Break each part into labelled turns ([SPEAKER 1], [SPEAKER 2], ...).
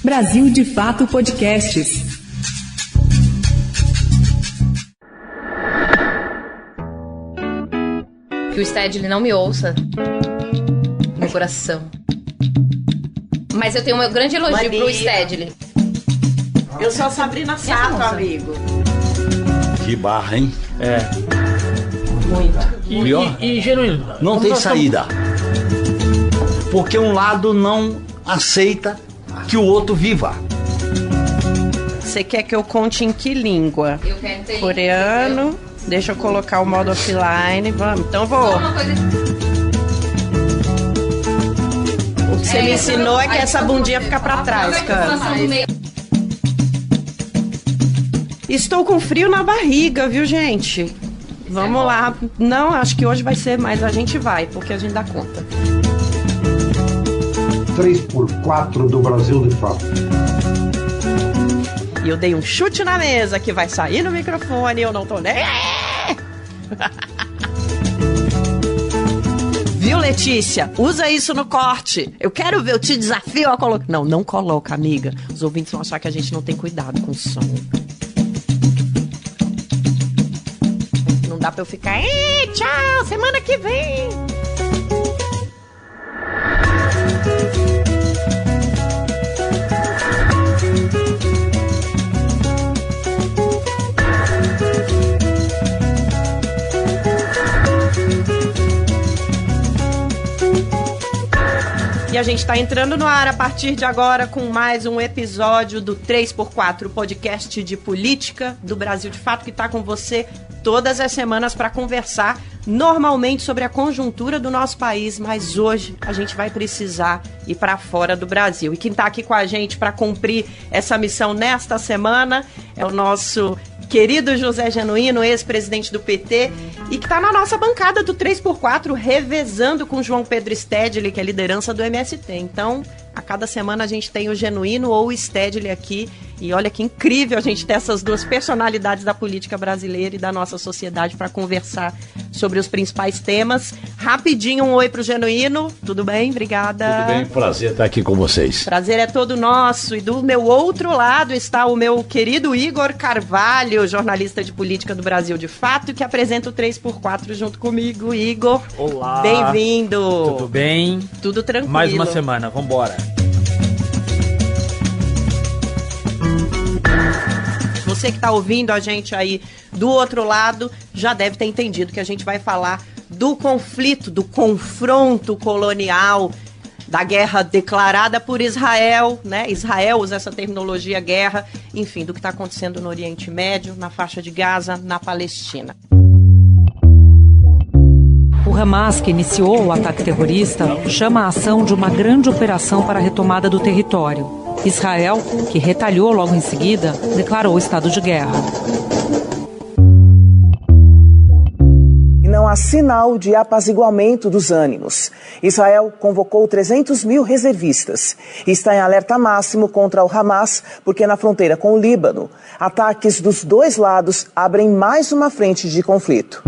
[SPEAKER 1] Brasil de Fato Podcasts.
[SPEAKER 2] Que o Stedley não me ouça. Meu coração. Mas eu tenho um grande elogio pro Stedley.
[SPEAKER 3] Eu sou a Sabrina Sato, amigo.
[SPEAKER 4] Que barra, hein?
[SPEAKER 5] É.
[SPEAKER 2] Muito.
[SPEAKER 5] E genuíno.
[SPEAKER 4] Não tem saída. Porque um lado não aceita que o outro viva.
[SPEAKER 3] Você quer que eu conte em que língua?
[SPEAKER 2] Eu quero ter
[SPEAKER 3] coreano. Deixa eu colocar o modo offline. Vamos, então vou. O que você me ensinou é que essa bundinha fica pra trás, cara. Estou com frio na barriga, viu, gente? Vamos lá. Não, acho que hoje vai ser, mas a gente vai, porque a gente dá conta.
[SPEAKER 6] 3x4 do Brasil de Fato.
[SPEAKER 3] E eu dei um chute na mesa que vai sair no microfone, eu não tô nem... Viu, Letícia? Usa isso no corte. Eu quero ver, eu te desafio a colocar... Não coloca, amiga. Os ouvintes vão achar que a gente não tem cuidado com o som. Não dá pra eu ficar... tchau, semana que vem. E a gente está entrando no ar a partir de agora com mais um episódio do 3x4, podcast de política do Brasil de Fato, que está com você todas as semanas para conversar normalmente sobre a conjuntura do nosso país, mas hoje a gente vai precisar ir para fora do Brasil. E quem está aqui com a gente para cumprir essa missão nesta semana é o nosso querido José Genuíno, ex-presidente do PT, e que está na nossa bancada do 3x4, revezando com João Pedro Stedley, que é a liderança do MST. Então, a cada semana a gente tem o Genuíno ou o Stedley aqui, e olha que incrível a gente ter essas duas personalidades da política brasileira e da nossa sociedade para conversar sobre os principais temas. Rapidinho, um oi pro Genuíno. Tudo bem? Obrigada.
[SPEAKER 4] Tudo bem, prazer estar aqui com vocês.
[SPEAKER 3] Prazer é todo nosso. E do meu outro lado está o meu querido Igor Carvalho, jornalista de política do Brasil de Fato, que apresenta o 3x4 junto comigo. Igor,
[SPEAKER 5] olá.
[SPEAKER 3] Bem-vindo.
[SPEAKER 5] Tudo bem?
[SPEAKER 3] Tudo tranquilo.
[SPEAKER 5] Mais uma semana, vambora.
[SPEAKER 3] Você que está ouvindo a gente aí do outro lado já deve ter entendido que a gente vai falar do conflito, do confronto colonial, da guerra declarada por Israel, né? Israel usa essa terminologia guerra, enfim, do que está acontecendo no Oriente Médio, na faixa de Gaza, na Palestina.
[SPEAKER 7] O Hamas, que iniciou o ataque terrorista, chama a ação de uma grande operação para a retomada do território. Israel, que retalhou logo em seguida, declarou estado de guerra.
[SPEAKER 8] E não há sinal de apaziguamento dos ânimos. Israel convocou 300 mil reservistas e está em alerta máximo contra o Hamas, porque na fronteira com o Líbano, ataques dos dois lados abrem mais uma frente de conflito.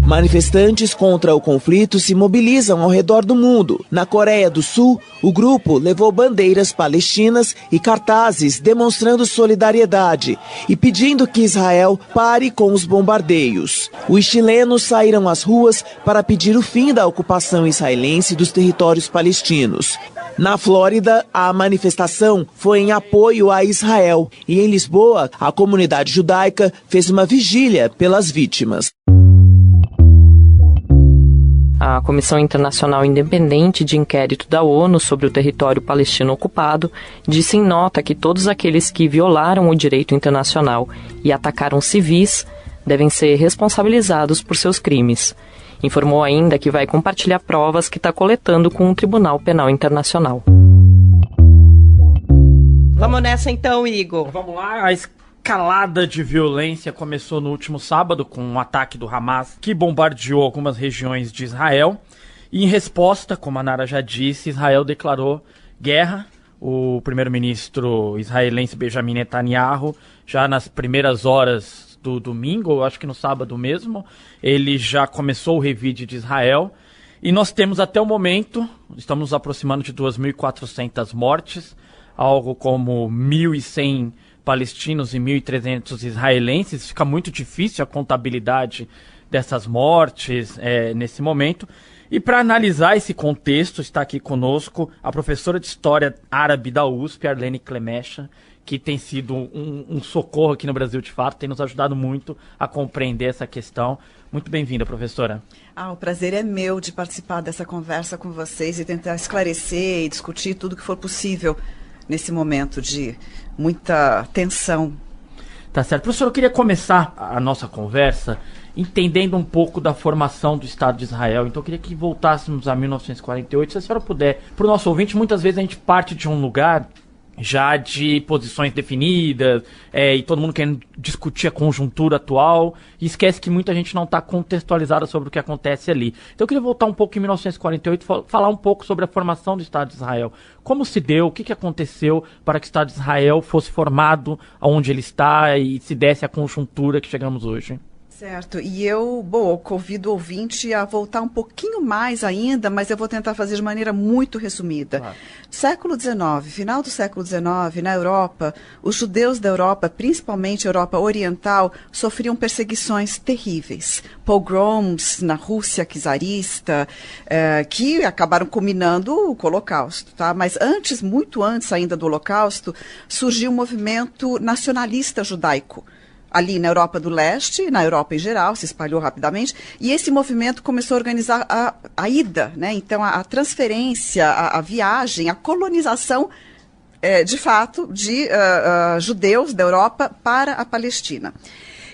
[SPEAKER 8] Manifestantes contra o conflito se mobilizam ao redor do mundo. Na Coreia do Sul, o grupo levou bandeiras palestinas e cartazes demonstrando solidariedade e pedindo que Israel pare com os bombardeios. Os chilenos saíram às ruas para pedir o fim da ocupação israelense dos territórios palestinos. Na Flórida, a manifestação foi em apoio a Israel e em Lisboa, a comunidade judaica fez uma vigília pelas vítimas.
[SPEAKER 7] A Comissão Internacional Independente de Inquérito da ONU sobre o território palestino ocupado disse em nota que todos aqueles que violaram o direito internacional e atacaram civis devem ser responsabilizados por seus crimes. Informou ainda que vai compartilhar provas que está coletando com o Tribunal Penal Internacional.
[SPEAKER 3] Vamos nessa então, Igor.
[SPEAKER 5] Vamos lá, a escalada de violência começou no último sábado com um ataque do Hamas que bombardeou algumas regiões de Israel. E em resposta, como a Nara já disse, Israel declarou guerra. O primeiro-ministro israelense Benjamin Netanyahu, já nas primeiras horas do domingo, eu acho que no sábado mesmo, ele já começou o revide de Israel. E nós temos até o momento, estamos nos aproximando de 2.400 mortes, algo como 1.100 palestinos e 1.300 israelenses. Fica muito difícil a contabilidade dessas mortes nesse momento. E para analisar esse contexto, está aqui conosco a professora de História Árabe da USP, Arlene Clemecha, que tem sido um socorro aqui no Brasil de fato, tem nos ajudado muito a compreender essa questão. Muito bem-vinda, professora.
[SPEAKER 9] O prazer é meu de participar dessa conversa com vocês e tentar esclarecer e discutir tudo que for possível nesse momento de muita tensão.
[SPEAKER 5] Tá certo. Professora, eu queria começar a nossa conversa entendendo um pouco da formação do Estado de Israel. Então eu queria que voltássemos a 1948. Se a senhora puder, para o nosso ouvinte, muitas vezes a gente parte de um lugar já de posições definidas, e todo mundo querendo discutir a conjuntura atual, e esquece que muita gente não está contextualizada sobre o que acontece ali. Então eu queria voltar um pouco em 1948 e falar um pouco sobre a formação do Estado de Israel. Como se deu, o que aconteceu para que o Estado de Israel fosse formado onde ele está e se desse a conjuntura que chegamos hoje?
[SPEAKER 9] Certo, e eu convido o ouvinte a voltar um pouquinho mais ainda, mas eu vou tentar fazer de maneira muito resumida. Claro. Século XIX, final do século XIX, na Europa, os judeus da Europa, principalmente a Europa Oriental, sofriam perseguições terríveis. Pogroms na Rússia czarista, que acabaram culminando o Holocausto. Tá? Mas antes, muito antes ainda do Holocausto, surgiu um movimento nacionalista judaico. Ali na Europa do Leste, na Europa em geral, se espalhou rapidamente, e esse movimento começou a organizar a ida, né? Então a transferência, a viagem, a colonização, de fato, de judeus da Europa para a Palestina.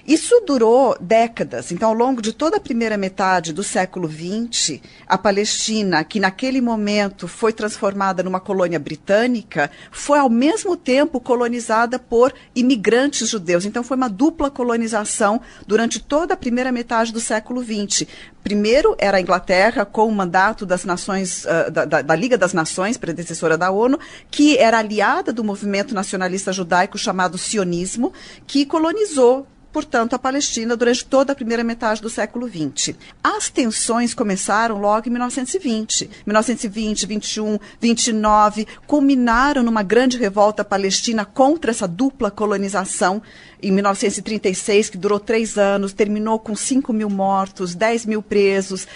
[SPEAKER 9] Isso durou décadas. Então, ao longo de toda a primeira metade do século XX, a Palestina, que naquele momento foi transformada numa colônia britânica, foi ao mesmo tempo colonizada por imigrantes judeus. Então, foi uma dupla colonização durante toda a primeira metade do século XX. Primeiro era a Inglaterra, com o mandato das Nações, da Liga das Nações, predecessora da ONU, que era aliada do movimento nacionalista judaico chamado sionismo, que colonizou, portanto, a Palestina durante toda a primeira metade do século XX. As tensões começaram logo em 1920. 1920, 21, 29, culminaram numa grande revolta palestina contra essa dupla colonização em 1936, que durou 3 anos, terminou com 5.000 mortos, 10.000 presos.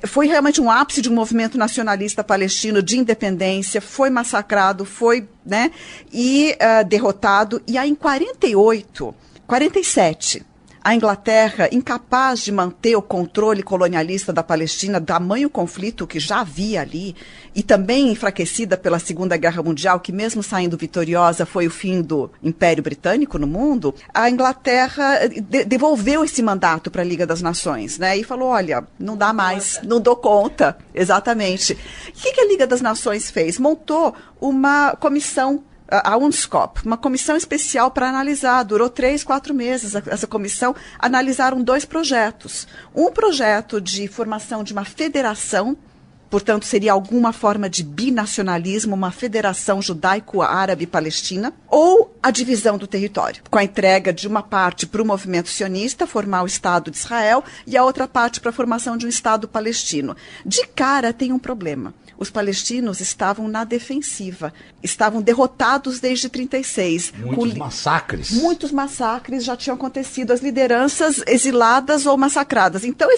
[SPEAKER 9] Foi realmente um ápice de um movimento nacionalista palestino de independência, foi massacrado, foi, derrotado. E aí, em 47, a Inglaterra, incapaz de manter o controle colonialista da Palestina, tamanho conflito que já havia ali, e também enfraquecida pela Segunda Guerra Mundial, que mesmo saindo vitoriosa foi o fim do Império Britânico no mundo, a Inglaterra devolveu esse mandato para a Liga das Nações, né? E falou, olha, não dá mais, não dou conta. Exatamente. O que a Liga das Nações fez? Montou uma comissão, a UNSCOP, uma comissão especial para analisar, durou 3-4 meses essa comissão, analisaram 2 projetos. Um projeto de formação de uma federação, portanto seria alguma forma de binacionalismo, uma federação judaico-árabe-palestina, ou a divisão do território, com a entrega de uma parte para o movimento sionista, formar o Estado de Israel, e a outra parte para a formação de um Estado palestino. De cara tem um problema. Os palestinos estavam na defensiva, estavam derrotados desde 1936. Muitos massacres já tinham acontecido, as lideranças exiladas ou massacradas. Então,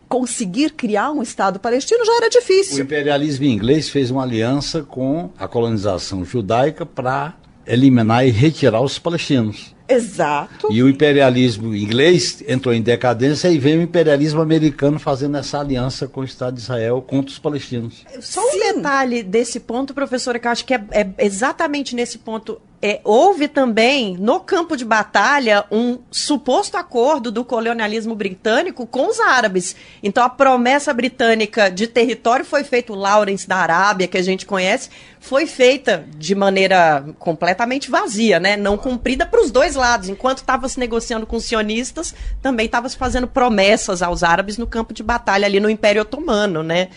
[SPEAKER 9] conseguir criar um Estado palestino já era difícil.
[SPEAKER 4] O imperialismo inglês fez uma aliança com a colonização judaica para eliminar e retirar os palestinos.
[SPEAKER 9] Exato.
[SPEAKER 4] E o imperialismo inglês entrou em decadência e veio o imperialismo americano fazendo essa aliança com o Estado de Israel contra os palestinos.
[SPEAKER 3] Só um detalhe desse ponto, professora, que eu acho que é exatamente nesse ponto. Houve também, no campo de batalha, um suposto acordo do colonialismo britânico com os árabes. Então, a promessa britânica de território foi feita, o Lawrence da Arábia, que a gente conhece, foi feita de maneira completamente vazia, né? Não cumprida para os dois lados. Enquanto estava se negociando com os sionistas, também estava se fazendo promessas aos árabes no campo de batalha ali no Império Otomano, né?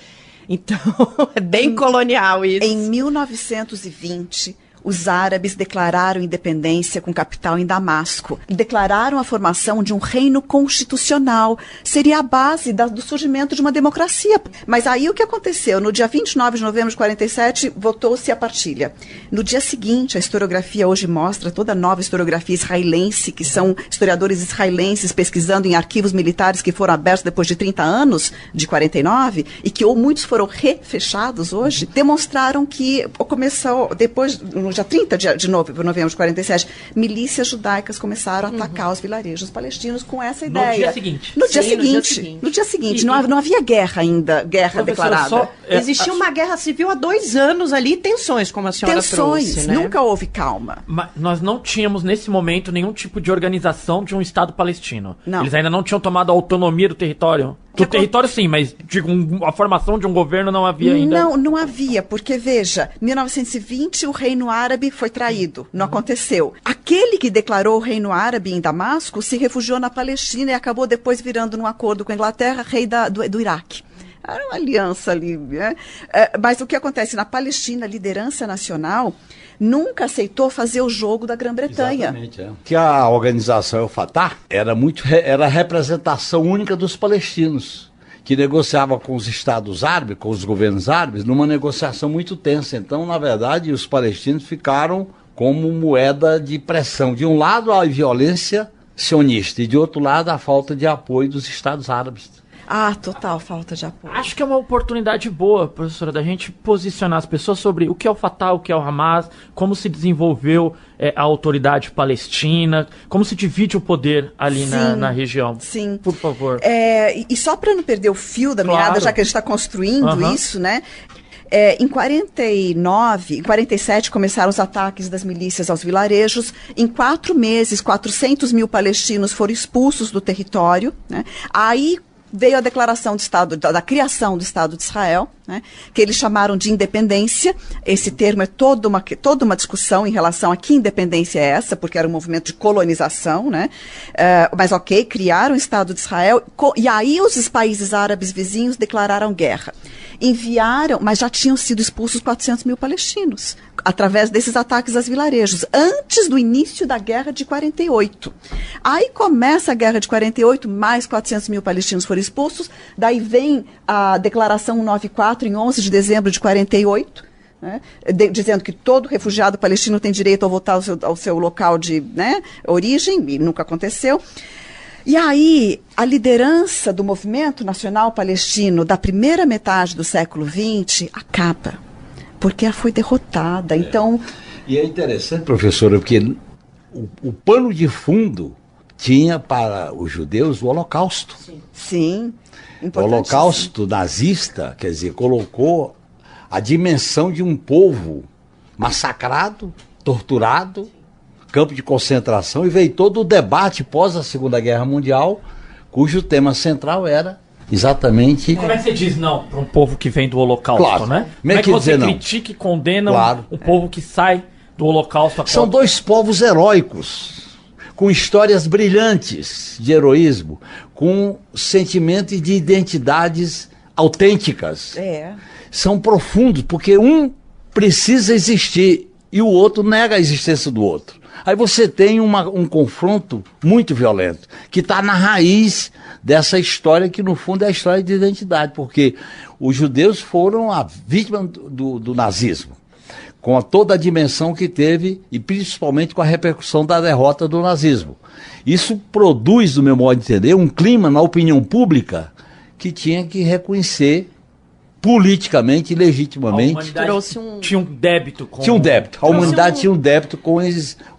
[SPEAKER 3] Então, é bem colonial isso.
[SPEAKER 9] Em 1920... os árabes declararam independência com capital em Damasco. Declararam a formação de um reino constitucional. Seria a base do surgimento de uma democracia. Mas aí o que aconteceu? No dia 29 de novembro de 47, votou-se a partilha. No dia seguinte, a historiografia hoje mostra toda a nova historiografia israelense, que são historiadores israelenses pesquisando em arquivos militares que foram abertos depois de 30 anos, de 49, e que muitos foram refechados hoje, demonstraram que começou, depois, no dia 30 de novembro de 47, milícias judaicas começaram a atacar os vilarejos palestinos com essa ideia.
[SPEAKER 5] No dia seguinte.
[SPEAKER 9] No dia seguinte. Não havia guerra ainda, guerra declarada.
[SPEAKER 3] Existia uma guerra civil há 2 anos ali, tensões, como a senhora trouxe, né?
[SPEAKER 9] Nunca houve calma.
[SPEAKER 5] Mas nós não tínhamos, nesse momento, nenhum tipo de organização de um Estado palestino.
[SPEAKER 9] Não.
[SPEAKER 5] Eles ainda não tinham tomado a autonomia do território. Do território, sim, mas digo, a formação de um governo não havia ainda.
[SPEAKER 9] Não havia, porque, veja, 1920 o Reino Árabe foi traído, não aconteceu. Aquele que declarou o Reino Árabe em Damasco se refugiou na Palestina e acabou depois virando num acordo com a Inglaterra, rei do Iraque. Era uma aliança ali, né? Mas o que acontece na Palestina, a liderança nacional nunca aceitou fazer o jogo da Grã-Bretanha.
[SPEAKER 4] Exatamente, Que a organização El Fatah era a representação única dos palestinos, que negociava com os estados árabes, com os governos árabes, numa negociação muito tensa. Então, na verdade, os palestinos ficaram como moeda de pressão. De um lado, a violência sionista e de outro lado, a falta de apoio dos estados árabes.
[SPEAKER 9] Total falta de apoio.
[SPEAKER 5] Acho que é uma oportunidade boa, professora, da gente posicionar as pessoas sobre o que é o Fatah, o que é o Hamas, como se desenvolveu a autoridade palestina, como se divide o poder ali na região.
[SPEAKER 9] Sim.
[SPEAKER 5] Por favor.
[SPEAKER 9] E só para não perder o fio da meada, já que a gente está construindo isso, né? Em 47 começaram os ataques das milícias aos vilarejos. Em 4 meses, 400 mil palestinos foram expulsos do território, né? Aí veio a declaração de Estado, da criação do Estado de Israel, né, que eles chamaram de independência. Esse termo é toda uma discussão em relação a que independência é essa, porque era um movimento de colonização, né? Mas criaram o Estado de Israel, e aí os países árabes vizinhos declararam guerra. Enviaram, mas já tinham sido expulsos 400 mil palestinos, através desses ataques aos vilarejos, antes do início da guerra de 48. Aí começa a guerra de 48, mais 400 mil palestinos foram expulsos, daí vem a declaração 194, em 11 de dezembro de 48, né, dizendo que todo refugiado palestino tem direito a voltar ao seu local de origem, e nunca aconteceu. E aí, a liderança do movimento nacional palestino da primeira metade do século XX acaba, porque ela foi derrotada. Então,
[SPEAKER 4] e é interessante, professora, porque o pano de fundo tinha para os judeus o Holocausto.
[SPEAKER 9] Sim.
[SPEAKER 4] O Holocausto nazista, quer dizer, colocou a dimensão de um povo massacrado, torturado, campo de concentração, e veio todo o debate pós a Segunda Guerra Mundial, cujo tema central era exatamente...
[SPEAKER 5] Como é que você diz não para um povo que vem do Holocausto,
[SPEAKER 4] claro,
[SPEAKER 5] né? Como é que você critica e condena um povo que sai do Holocausto?
[SPEAKER 4] São dois povos heróicos, com histórias brilhantes de heroísmo, com sentimentos de identidades autênticas. São profundos, porque um precisa existir e o outro nega a existência do outro. Aí você tem um confronto muito violento, que está na raiz dessa história, que no fundo é a história de identidade, porque os judeus foram a vítima do nazismo, com toda a dimensão que teve, e principalmente com a repercussão da derrota do nazismo. Isso produz, do meu modo de entender, um clima na opinião pública que tinha que reconhecer politicamente e legitimamente.
[SPEAKER 5] Tinha um débito com...
[SPEAKER 4] Tinha um débito. A humanidade tinha um débito com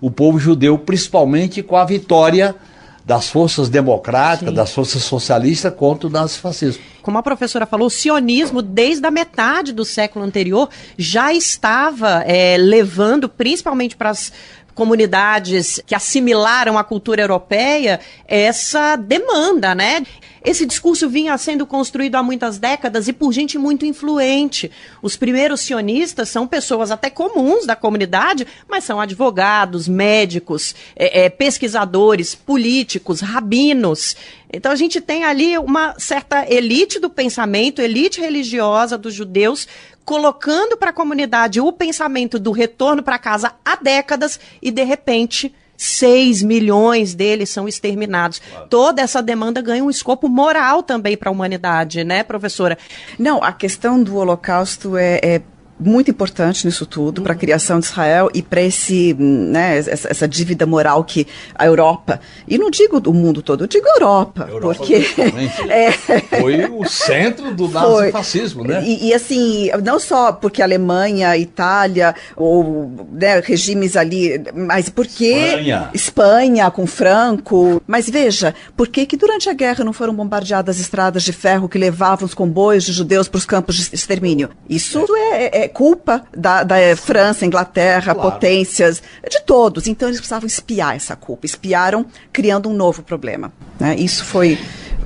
[SPEAKER 4] o povo judeu, principalmente com a vitória das forças democráticas, das forças socialistas contra o nazifascismo.
[SPEAKER 3] Como a professora falou, o sionismo, desde a metade do século anterior, já estava levando, principalmente para as comunidades que assimilaram a cultura europeia, essa demanda, né? Esse discurso vinha sendo construído há muitas décadas e por gente muito influente. Os primeiros sionistas são pessoas até comuns da comunidade, mas são advogados, médicos, pesquisadores, políticos, rabinos. Então a gente tem ali uma certa elite do pensamento, elite religiosa dos judeus, colocando para a comunidade o pensamento do retorno para casa há décadas e, de repente, 6 milhões deles são exterminados. Claro. Toda essa demanda ganha um escopo moral também para a humanidade, né, professora?
[SPEAKER 9] Não, a questão do Holocausto é muito importante nisso tudo, para a criação de Israel e para essa dívida moral que a Europa, e não digo o mundo todo, eu digo a Europa porque
[SPEAKER 4] foi o centro do nazifascismo, né?
[SPEAKER 9] E assim, não só porque a Alemanha, Itália, ou regimes ali, mas porque Espanha com Franco, mas veja, por que durante a guerra não foram bombardeadas estradas de ferro que levavam os comboios de judeus para os campos de extermínio? Isso é culpa da França, Inglaterra, claro, potências, de todos. Então eles precisavam espiar essa culpa. Espiaram, criando um novo problema. Né? Isso foi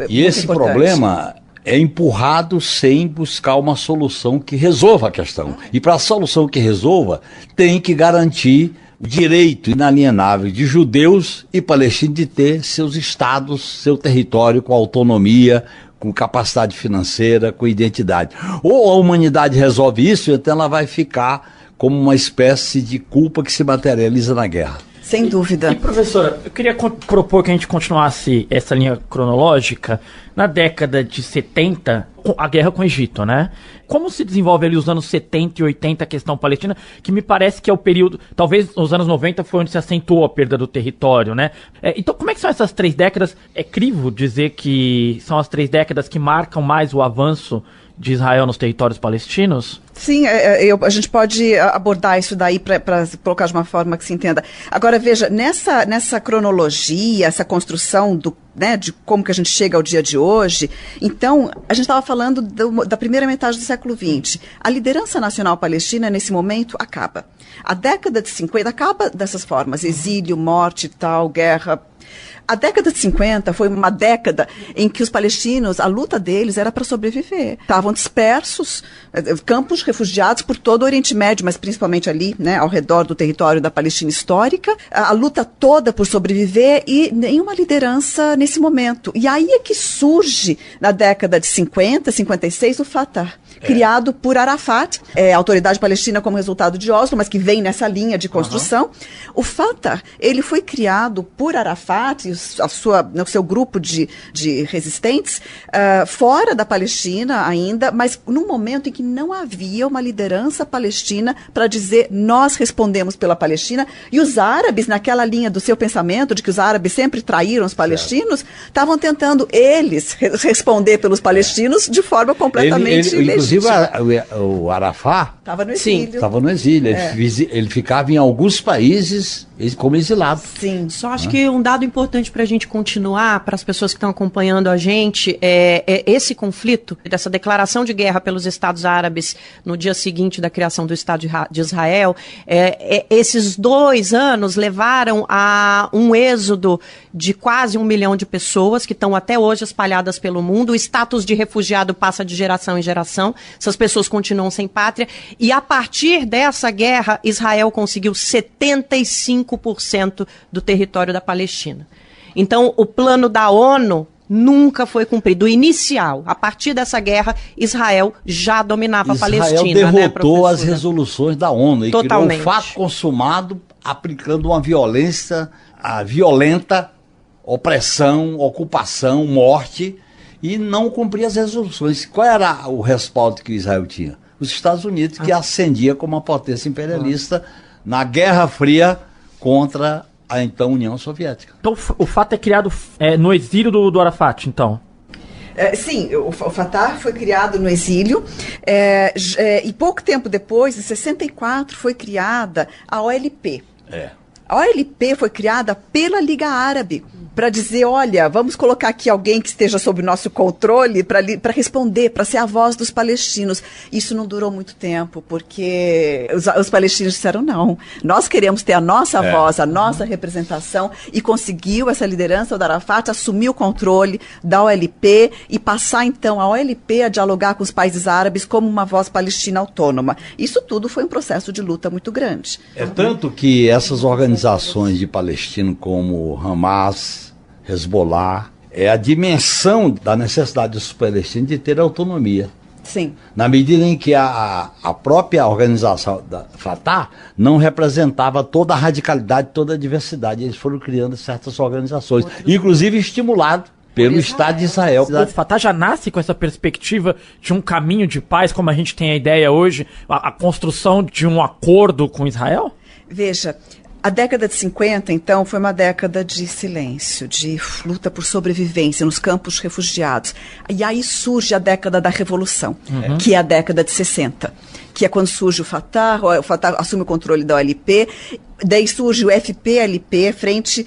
[SPEAKER 4] E esse importante. Problema é empurrado sem buscar uma solução que resolva a questão. E para a solução que resolva, tem que garantir o direito inalienável de judeus e palestinos de ter seus estados, seu território com autonomia, com capacidade financeira, com identidade. Ou a humanidade resolve isso, então ela vai ficar como uma espécie de culpa que se materializa na guerra.
[SPEAKER 9] Sem dúvida.
[SPEAKER 5] E, professora, eu queria propor que a gente continuasse essa linha cronológica na década de 70, a guerra com o Egito, né? Como se desenvolve ali os anos 70 e 80 a questão palestina, que me parece que é o período, talvez nos anos 90 foi onde se acentuou a perda do território, né? Então, como é que são essas 3 décadas? É crivo dizer que são as 3 décadas que marcam mais o avanço de Israel nos territórios palestinos?
[SPEAKER 9] Sim, a gente pode abordar isso daí para colocar de uma forma que se entenda. Agora, veja, nessa cronologia, essa construção de como que a gente chega ao dia de hoje, então, a gente estava falando da primeira metade do século XX. A liderança nacional palestina, nesse momento, acaba. A década de 50 acaba dessas formas, exílio, morte, tal, guerra. A década de 50 foi uma década em que os palestinos, a luta deles era para sobreviver. Estavam dispersos, campos de refugiados por todo o Oriente Médio, mas principalmente ali, né, ao redor do território da Palestina histórica. A luta toda por sobreviver e nenhuma liderança nesse momento. E aí é que surge, na década de 50, 56, o Fatah, criado por Arafat, a autoridade palestina como resultado de Oslo, mas que vem nessa linha de construção. O Fatah, ele foi criado por Arafat e o seu grupo de resistentes fora da Palestina ainda, mas num momento em que não havia uma liderança palestina para dizer nós respondemos pela Palestina, e os árabes, naquela linha do seu pensamento de que os árabes sempre traíram os palestinos, estavam tentando eles responder pelos palestinos de forma completamente legítima.
[SPEAKER 4] Inclusive o Arafat
[SPEAKER 9] estava no exílio.
[SPEAKER 4] Estava no exílio. Ele ficava em alguns países como exilado.
[SPEAKER 3] Sim. Só acho que um dado importante para a gente continuar, para as pessoas que estão acompanhando a gente, esse conflito, dessa declaração de guerra pelos Estados Árabes no dia seguinte da criação do Estado de Israel, esses 2 anos levaram a um êxodo de quase 1 milhão de pessoas que estão até hoje espalhadas pelo mundo. O status de refugiado passa de geração em geração. Essas pessoas continuam sem pátria. E a partir dessa guerra, Israel conseguiu 75% do território da Palestina. Então, o plano da ONU nunca foi cumprido. O inicial, a partir dessa guerra, Israel já dominava a Palestina.
[SPEAKER 4] Israel derrotou as resoluções da ONU e
[SPEAKER 3] Totalmente.
[SPEAKER 4] criou um fato consumado aplicando uma violenta opressão, ocupação, morte, e não cumpria as resoluções. Qual era o respaldo que Israel tinha? Os Estados Unidos, que ascendia como uma potência imperialista na Guerra Fria contra a então União Soviética.
[SPEAKER 5] Então o fato é criado no exílio do Arafat, então?
[SPEAKER 9] Sim, o Fatah foi criado no exílio e pouco tempo depois, em 64, foi criada a OLP. A OLP foi criada pela Liga Árabe para dizer, olha, vamos colocar aqui alguém que esteja sob nosso controle para responder, para ser a voz dos palestinos. Isso não durou muito tempo, porque os palestinos disseram não. Nós queremos ter a nossa voz, a nossa representação, e conseguiu essa liderança do Arafat assumir o controle da OLP e passar então a OLP a dialogar com os países árabes como uma voz palestina autônoma. Isso tudo foi um processo de luta muito grande.
[SPEAKER 4] É tanto que essas organizações de palestinos como Hamas, Hezbollah, é a dimensão da necessidade dos palestinos de ter autonomia.
[SPEAKER 9] Sim.
[SPEAKER 4] Na medida em que a própria organização da Fatah não representava toda a radicalidade, toda a diversidade. Eles foram criando certas organizações, inclusive estimulado pelo Estado de Israel.
[SPEAKER 5] O Fatah já nasce com essa perspectiva de um caminho de paz, como a gente tem a ideia hoje, a construção de um acordo com Israel?
[SPEAKER 9] Veja, a década de 50, então, foi uma década de silêncio, de luta por sobrevivência nos campos refugiados. E aí surge a década da Revolução, que é a década de 60, que é quando surge o Fatah assume o controle da OLP, daí surge o FPLP, Frente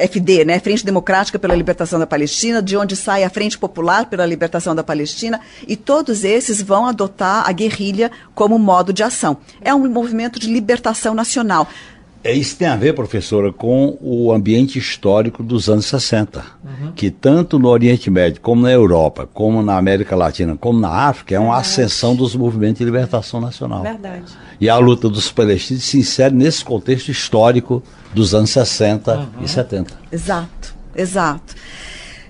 [SPEAKER 9] FD, né, Frente Democrática pela Libertação da Palestina, de onde sai a Frente Popular pela Libertação da Palestina, e todos esses vão adotar a guerrilha como modo de ação. É um movimento de libertação nacional.
[SPEAKER 4] Isso tem a ver, professora, com o ambiente histórico dos anos 60, que tanto no Oriente Médio, como na Europa, como na América Latina, como na África, é uma ascensão dos movimentos de libertação nacional.
[SPEAKER 3] Verdade.
[SPEAKER 4] E a luta dos palestinos se insere nesse contexto histórico dos anos 60 e 70.
[SPEAKER 9] Exato, exato.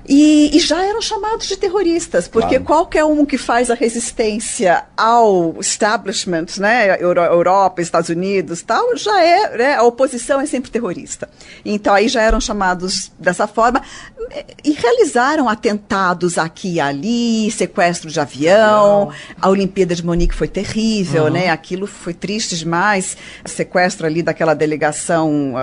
[SPEAKER 9] E já eram chamados de terroristas, porque qualquer um que faz a resistência ao establishment, né, Europa, Estados Unidos, tal, já é, né, a oposição é sempre terrorista. Então aí já eram chamados dessa forma e realizaram atentados aqui e ali, sequestro de avião, a Olimpíada de Munique foi terrível, né, aquilo foi triste demais, sequestro ali daquela delegação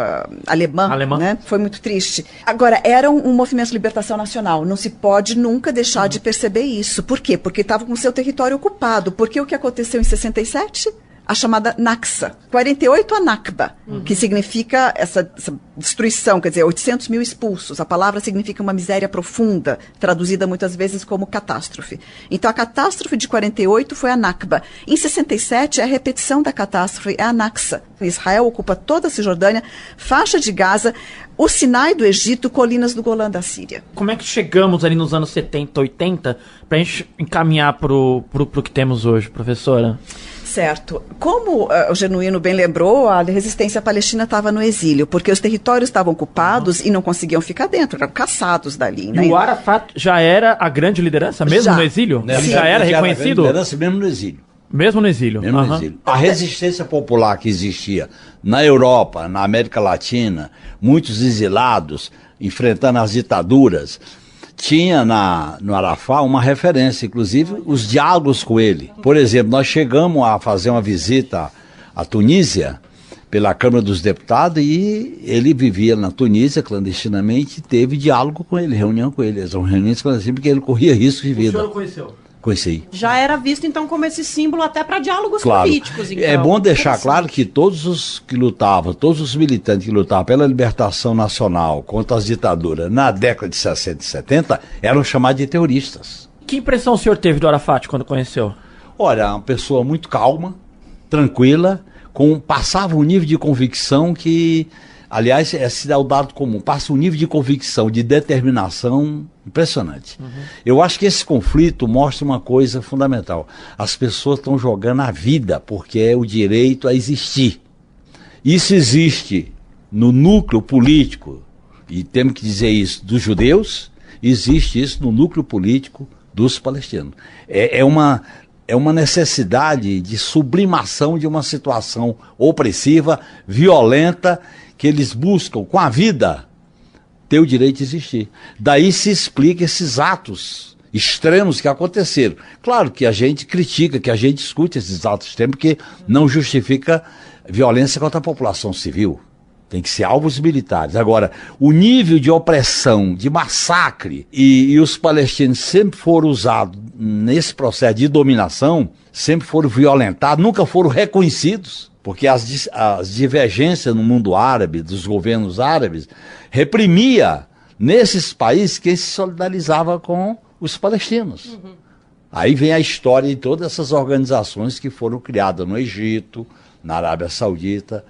[SPEAKER 9] alemã, né, foi muito triste. Agora, era um movimento de libertação nacional. Não se pode nunca deixar de perceber isso. Por quê? Porque estava com seu território ocupado. Porque o que aconteceu em 67? A chamada Naksa. 48, a Nakba, que significa essa destruição, quer dizer, 800 mil expulsos. A palavra significa uma miséria profunda, traduzida muitas vezes como catástrofe. Então, a catástrofe de 48 foi a Nakba. Em 67, a repetição da catástrofe é a Naksa. Israel ocupa toda a Cisjordânia, faixa de Gaza, o Sinai do Egito, colinas do Golã da Síria.
[SPEAKER 5] Como é que chegamos ali nos anos 70, 80, para a gente encaminhar pro que temos hoje, professora?
[SPEAKER 9] Certo. Como o Genuíno bem lembrou, a resistência palestina estava no exílio, porque os territórios estavam ocupados e não conseguiam ficar dentro, eram caçados dali. Né?
[SPEAKER 5] E o Arafat já era a grande liderança, mesmo no exílio? Ele já era reconhecido?
[SPEAKER 4] Era a liderança mesmo no exílio.
[SPEAKER 5] Mesmo no exílio?
[SPEAKER 4] Mesmo no exílio. A resistência popular que existia na Europa, na América Latina, muitos exilados, enfrentando as ditaduras, tinha no Arafat uma referência, inclusive os diálogos com ele. Por exemplo, nós chegamos a fazer uma visita à Tunísia pela Câmara dos Deputados e ele vivia na Tunísia clandestinamente e teve diálogo com ele, reunião com ele. São reuniões clandestinas porque ele corria risco de vida.
[SPEAKER 5] O senhor conheceu?
[SPEAKER 4] Conheci.
[SPEAKER 3] Já era visto, então, como esse símbolo até para diálogos políticos. Então.
[SPEAKER 4] É bom deixar claro que todos os que lutavam, todos os militantes que lutavam pela libertação nacional contra as ditaduras na década de 60 e 70 eram chamados de terroristas.
[SPEAKER 5] Que impressão o senhor teve do Arafat quando conheceu?
[SPEAKER 4] Olha, uma pessoa muito calma, tranquila, passava um nível de convicção que, aliás, esse é o dado comum, passa um nível de convicção, de determinação impressionante. Eu acho que esse conflito mostra uma coisa fundamental. As pessoas estão jogando a vida porque é o direito a existir. Isso existe no núcleo político, e temos que dizer isso, dos judeus, existe isso no núcleo político dos palestinos. É uma necessidade de sublimação de uma situação opressiva, violenta, que eles buscam com a vida ter o direito de existir. Daí se explica esses atos extremos que aconteceram. Claro que a gente critica, que a gente discute esses atos extremos, porque não justifica violência contra a população civil. Tem que ser alvos militares. Agora, o nível de opressão, de massacre, e os palestinos sempre foram usados nesse processo de dominação, sempre foram violentados, nunca foram reconhecidos. Porque as divergências no mundo árabe, dos governos árabes, reprimia nesses países quem se solidarizava com os palestinos. Aí vem a história de todas essas organizações que foram criadas no Egito, na Arábia Saudita,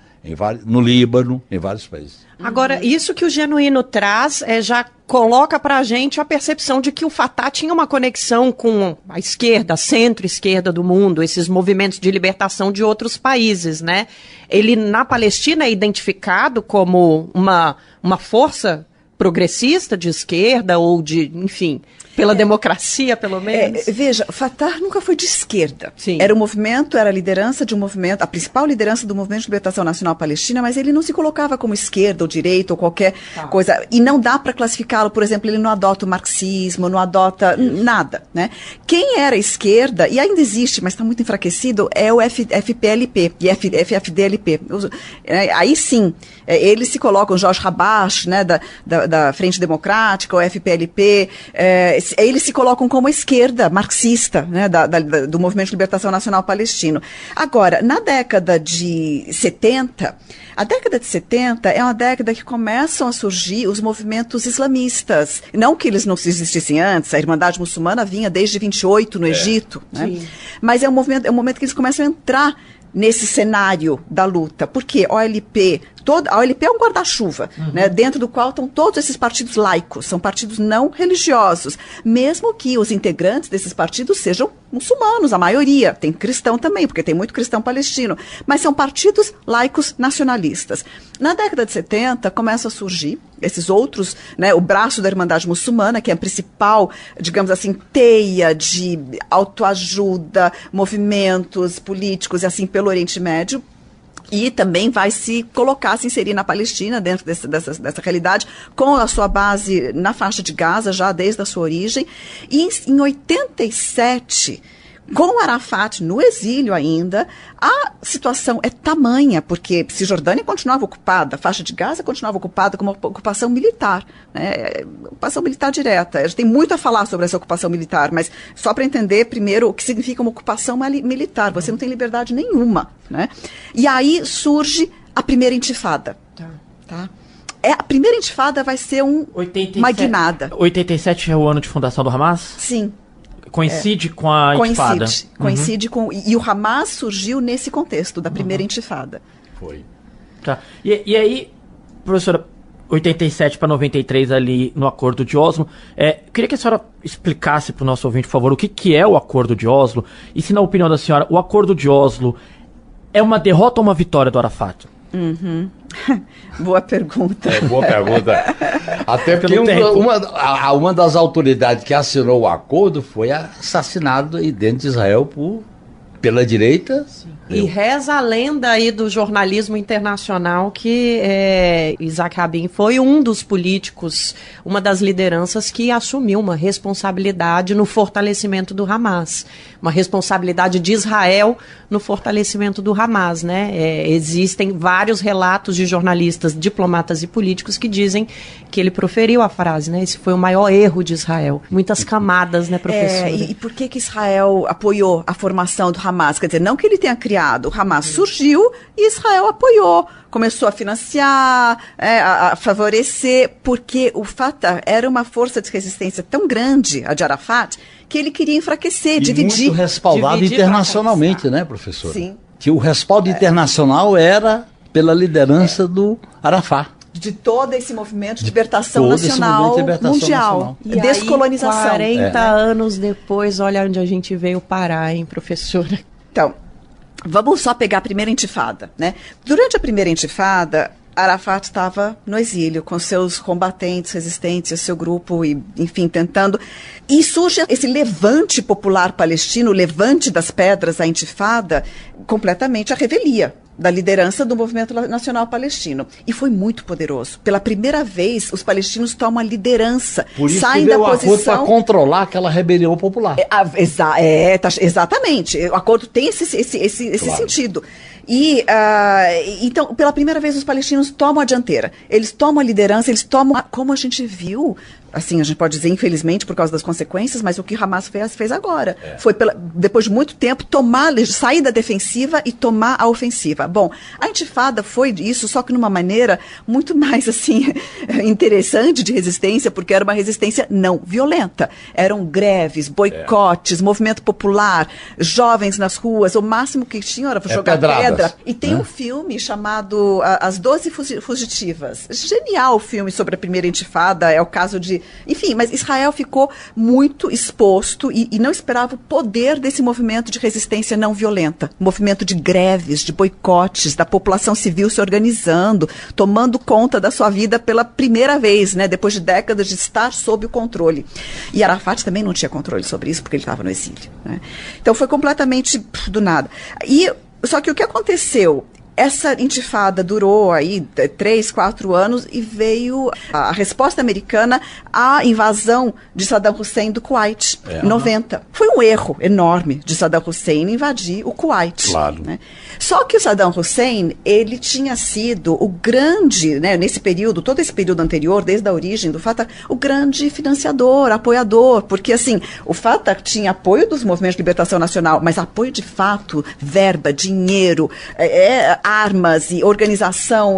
[SPEAKER 4] no Líbano, em vários países.
[SPEAKER 3] Agora, isso que o Genuíno traz já coloca para a gente a percepção de que o Fatah tinha uma conexão com a esquerda, a centro-esquerda do mundo, esses movimentos de libertação de outros países, né? Ele, na Palestina, é identificado como uma força progressista de esquerda ou de, enfim... pela democracia, pelo menos?
[SPEAKER 9] Veja, Fatah nunca foi de esquerda.
[SPEAKER 3] Sim.
[SPEAKER 9] Era a liderança de um movimento, a principal liderança do Movimento de Libertação Nacional Palestina, mas ele não se colocava como esquerda ou direita ou qualquer coisa. E não dá para classificá-lo, por exemplo, ele não adota o marxismo, não adota nada, né? Quem era esquerda, e ainda existe, mas está muito enfraquecido, é o FPLP e FDLP. Aí sim, eles se colocam, Jorge Habash, né, da Frente Democrática, o FPLP, eles se colocam como a esquerda marxista, né, do Movimento de Libertação Nacional Palestino. Agora, na década de 70, a década de 70 é uma década que começam a surgir os movimentos islamistas. Não que eles não existissem antes, a Irmandade Muçulmana vinha desde 28 no Egito, né? Mas é um momento que eles começam a entrar nesse cenário da luta. Porque a OLP é um guarda-chuva, né, dentro do qual estão todos esses partidos laicos, são partidos não religiosos, mesmo que os integrantes desses partidos sejam muçulmanos, a maioria, tem cristão também, porque tem muito cristão palestino, mas são partidos laicos nacionalistas. Na década de 70, começam a surgir esses outros, né, o braço da Irmandade Muçulmana, que é a principal, digamos assim, teia de autoajuda, movimentos políticos e assim pelo Oriente Médio, e também vai se inserir na Palestina, dentro dessa realidade, com a sua base na faixa de Gaza, já desde a sua origem. E em 87, com Arafat no exílio ainda, a situação é tamanha, porque Cisjordânia continuava ocupada, a faixa de Gaza continuava ocupada como uma ocupação militar, né? Ocupação militar direta. A gente tem muito a falar sobre essa ocupação militar, mas só para entender primeiro o que significa uma ocupação militar. Você não tem liberdade nenhuma, né? E aí surge a primeira intifada. Tá? A primeira intifada vai ser uma guinada.
[SPEAKER 5] 87 é o ano de fundação do Hamas?
[SPEAKER 9] Sim.
[SPEAKER 5] Coincide com a intifada.
[SPEAKER 9] Coincide com... E o Hamas surgiu nesse contexto da primeira intifada.
[SPEAKER 4] Foi.
[SPEAKER 5] Tá. E aí, professora, 87 para 93 ali no Acordo de Oslo, queria que a senhora explicasse para o nosso ouvinte, por favor, o que é o Acordo de Oslo e se, na opinião da senhora, o Acordo de Oslo é uma derrota ou uma vitória do Arafat?
[SPEAKER 9] Boa pergunta.
[SPEAKER 4] Boa pergunta. Até porque uma das autoridades que assinou o acordo foi assassinado aí dentro de Israel pela direita. Sim.
[SPEAKER 3] E reza a lenda aí do jornalismo internacional que Isaac Rabin foi um dos políticos, uma das lideranças que assumiu uma responsabilidade no fortalecimento do Hamas, uma responsabilidade de Israel no fortalecimento do Hamas, né? Existem vários relatos de jornalistas, diplomatas e políticos que dizem que ele proferiu a frase, né? Esse foi o maior erro de Israel. Muitas camadas, né, professora?
[SPEAKER 9] E por que Israel apoiou a formação do Hamas? Quer dizer, não que ele tenha criado, o Hamas surgiu e Israel apoiou, começou a financiar, a favorecer, porque o Fatah era uma força de resistência tão grande, a de Arafat, que ele queria enfraquecer, dividir.
[SPEAKER 4] Muito respaldado internacionalmente, né, professora?
[SPEAKER 9] Sim.
[SPEAKER 4] Que o respaldo internacional era pela liderança do Arafat.
[SPEAKER 9] De todo esse movimento de libertação nacional mundial.
[SPEAKER 3] E descolonização. 40 anos depois, olha onde a gente veio parar, hein, professora?
[SPEAKER 9] Então, vamos só pegar a primeira intifada, né? Durante a primeira intifada, Arafat estava no exílio, com seus combatentes, resistentes, seu grupo, e, enfim, tentando. E surge esse levante popular palestino, o levante das pedras, a intifada, completamente a revelia da liderança do movimento nacional palestino. E foi muito poderoso. Pela primeira vez, os palestinos tomam a liderança, saem da posição
[SPEAKER 4] para controlar aquela rebelião popular.
[SPEAKER 9] Exatamente. O acordo tem esse sentido. E, então, pela primeira vez, os palestinos tomam a dianteira. Eles tomam a liderança, eles tomam, como a gente viu, assim, a gente pode dizer, infelizmente, por causa das consequências, mas o que Hamas fez agora. Foi, depois de muito tempo, sair da defensiva e tomar a ofensiva. Bom, a intifada foi isso, só que numa maneira muito mais, assim, interessante de resistência, porque era uma resistência não violenta. Eram greves, boicotes, movimento popular, jovens nas ruas, o máximo que tinham era jogar pedra E tem um filme chamado As 12 Fugitivas. Genial o filme sobre a primeira intifada, é o caso de... Enfim, mas Israel ficou muito exposto e não esperava o poder desse movimento de resistência não violenta. Movimento de greves, de boicotes, da população civil se organizando, tomando conta da sua vida pela primeira vez, né? Depois de décadas de estar sob o controle. E Arafat também não tinha controle sobre isso, porque ele estava no exílio, né? Então foi completamente do nada. Só que o que aconteceu? Essa intifada durou aí 3, 4 anos e veio a resposta americana à invasão de Saddam Hussein do Kuwait, em 90. Foi um erro enorme de Saddam Hussein invadir o Kuwait.
[SPEAKER 4] Claro.
[SPEAKER 9] Né? Só que o Saddam Hussein, ele tinha sido o grande, né, nesse período, todo esse período anterior, desde a origem do Fatah, o grande financiador, apoiador, porque assim, o Fatah tinha apoio dos movimentos de libertação nacional, mas apoio de fato, verba, dinheiro, armas e organização,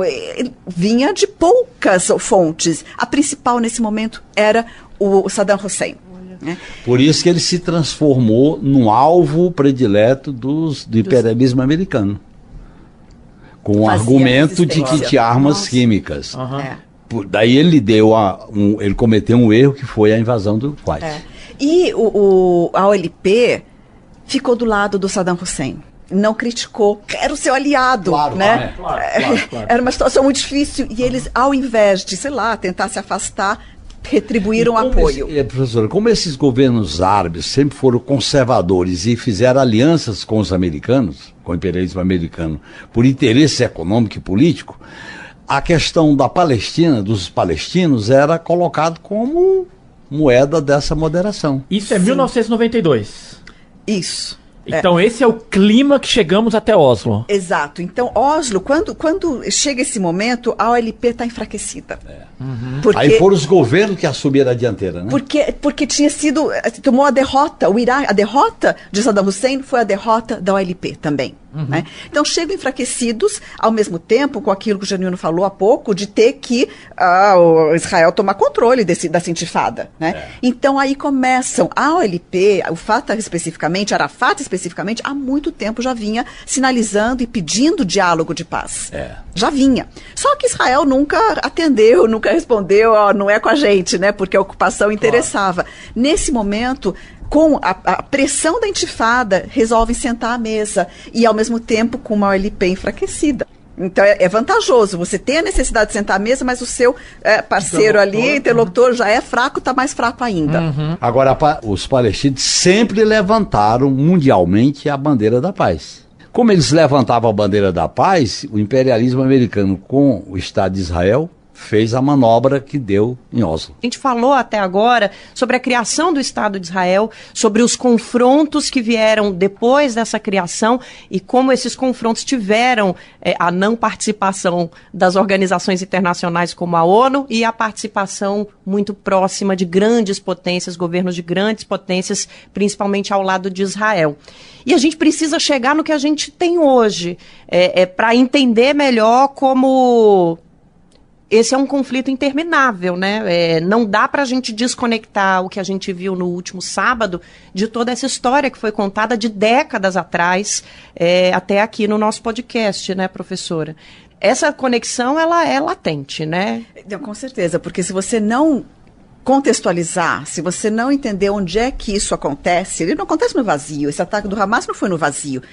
[SPEAKER 9] vinha de poucas fontes. A principal nesse momento era o Saddam Hussein. Né?
[SPEAKER 4] Por isso que ele se transformou num alvo predileto do imperialismo americano. Com o argumento de que tinha armas químicas. Daí ele ele cometeu um erro que foi a invasão do Kuwait.
[SPEAKER 9] E a OLP ficou do lado do Saddam Hussein. Não criticou, era o seu aliado, né?
[SPEAKER 4] Claro.
[SPEAKER 9] Era uma situação muito difícil e eles, ao invés de, tentar se afastar, retribuíram apoio.
[SPEAKER 4] Professora, como esses governos árabes sempre foram conservadores e fizeram alianças com os americanos, com o imperialismo americano, por interesse econômico e político, a questão da Palestina, dos palestinos, era colocado como moeda dessa moderação.
[SPEAKER 5] Isso é 1992.
[SPEAKER 9] Isso.
[SPEAKER 5] Então esse é o clima que chegamos até Oslo.
[SPEAKER 9] Exato. Então Oslo, quando chega esse momento, a OLP está enfraquecida.
[SPEAKER 4] Aí foram os governos que assumiram a dianteira, né?
[SPEAKER 9] Porque tomou a derrota, a derrota de Saddam Hussein foi a derrota da OLP também. Né? Então chegam enfraquecidos, ao mesmo tempo com aquilo que o Janino falou há pouco, de ter que o Israel tomar controle dessa intifada. Né? Então aí começam, a OLP, o Fatah especificamente, Arafat especificamente, há muito tempo já vinha sinalizando e pedindo diálogo de paz. Já vinha. Só que Israel nunca atendeu, nunca respondeu, não é com a gente, né? Porque a ocupação interessava. Nesse momento, com a pressão da intifada, resolvem sentar à mesa e, ao mesmo tempo, com uma OLP enfraquecida. Então, é vantajoso. Você tem a necessidade de sentar à mesa, mas o seu parceiro interlocutor, já é fraco, está mais fraco ainda.
[SPEAKER 4] Agora, os palestinos sempre levantaram mundialmente a bandeira da paz. Como eles levantavam a bandeira da paz, o imperialismo americano com o Estado de Israel fez a manobra que deu em Oslo.
[SPEAKER 3] A gente falou até agora sobre a criação do Estado de Israel, sobre os confrontos que vieram depois dessa criação e como esses confrontos tiveram a não participação das organizações internacionais como a ONU e a participação muito próxima de grandes potências, governos de grandes potências, principalmente ao lado de Israel. E a gente precisa chegar no que a gente tem hoje, para entender melhor como... Esse é um conflito interminável, né? Não dá para a gente desconectar o que a gente viu no último sábado de toda essa história que foi contada de décadas atrás, até aqui no nosso podcast, né, professora? Essa conexão, ela é latente, né?
[SPEAKER 9] Com certeza, porque se você não contextualizar, se você não entender onde é que isso acontece, ele não acontece no vazio, esse ataque do Hamas não foi no vazio,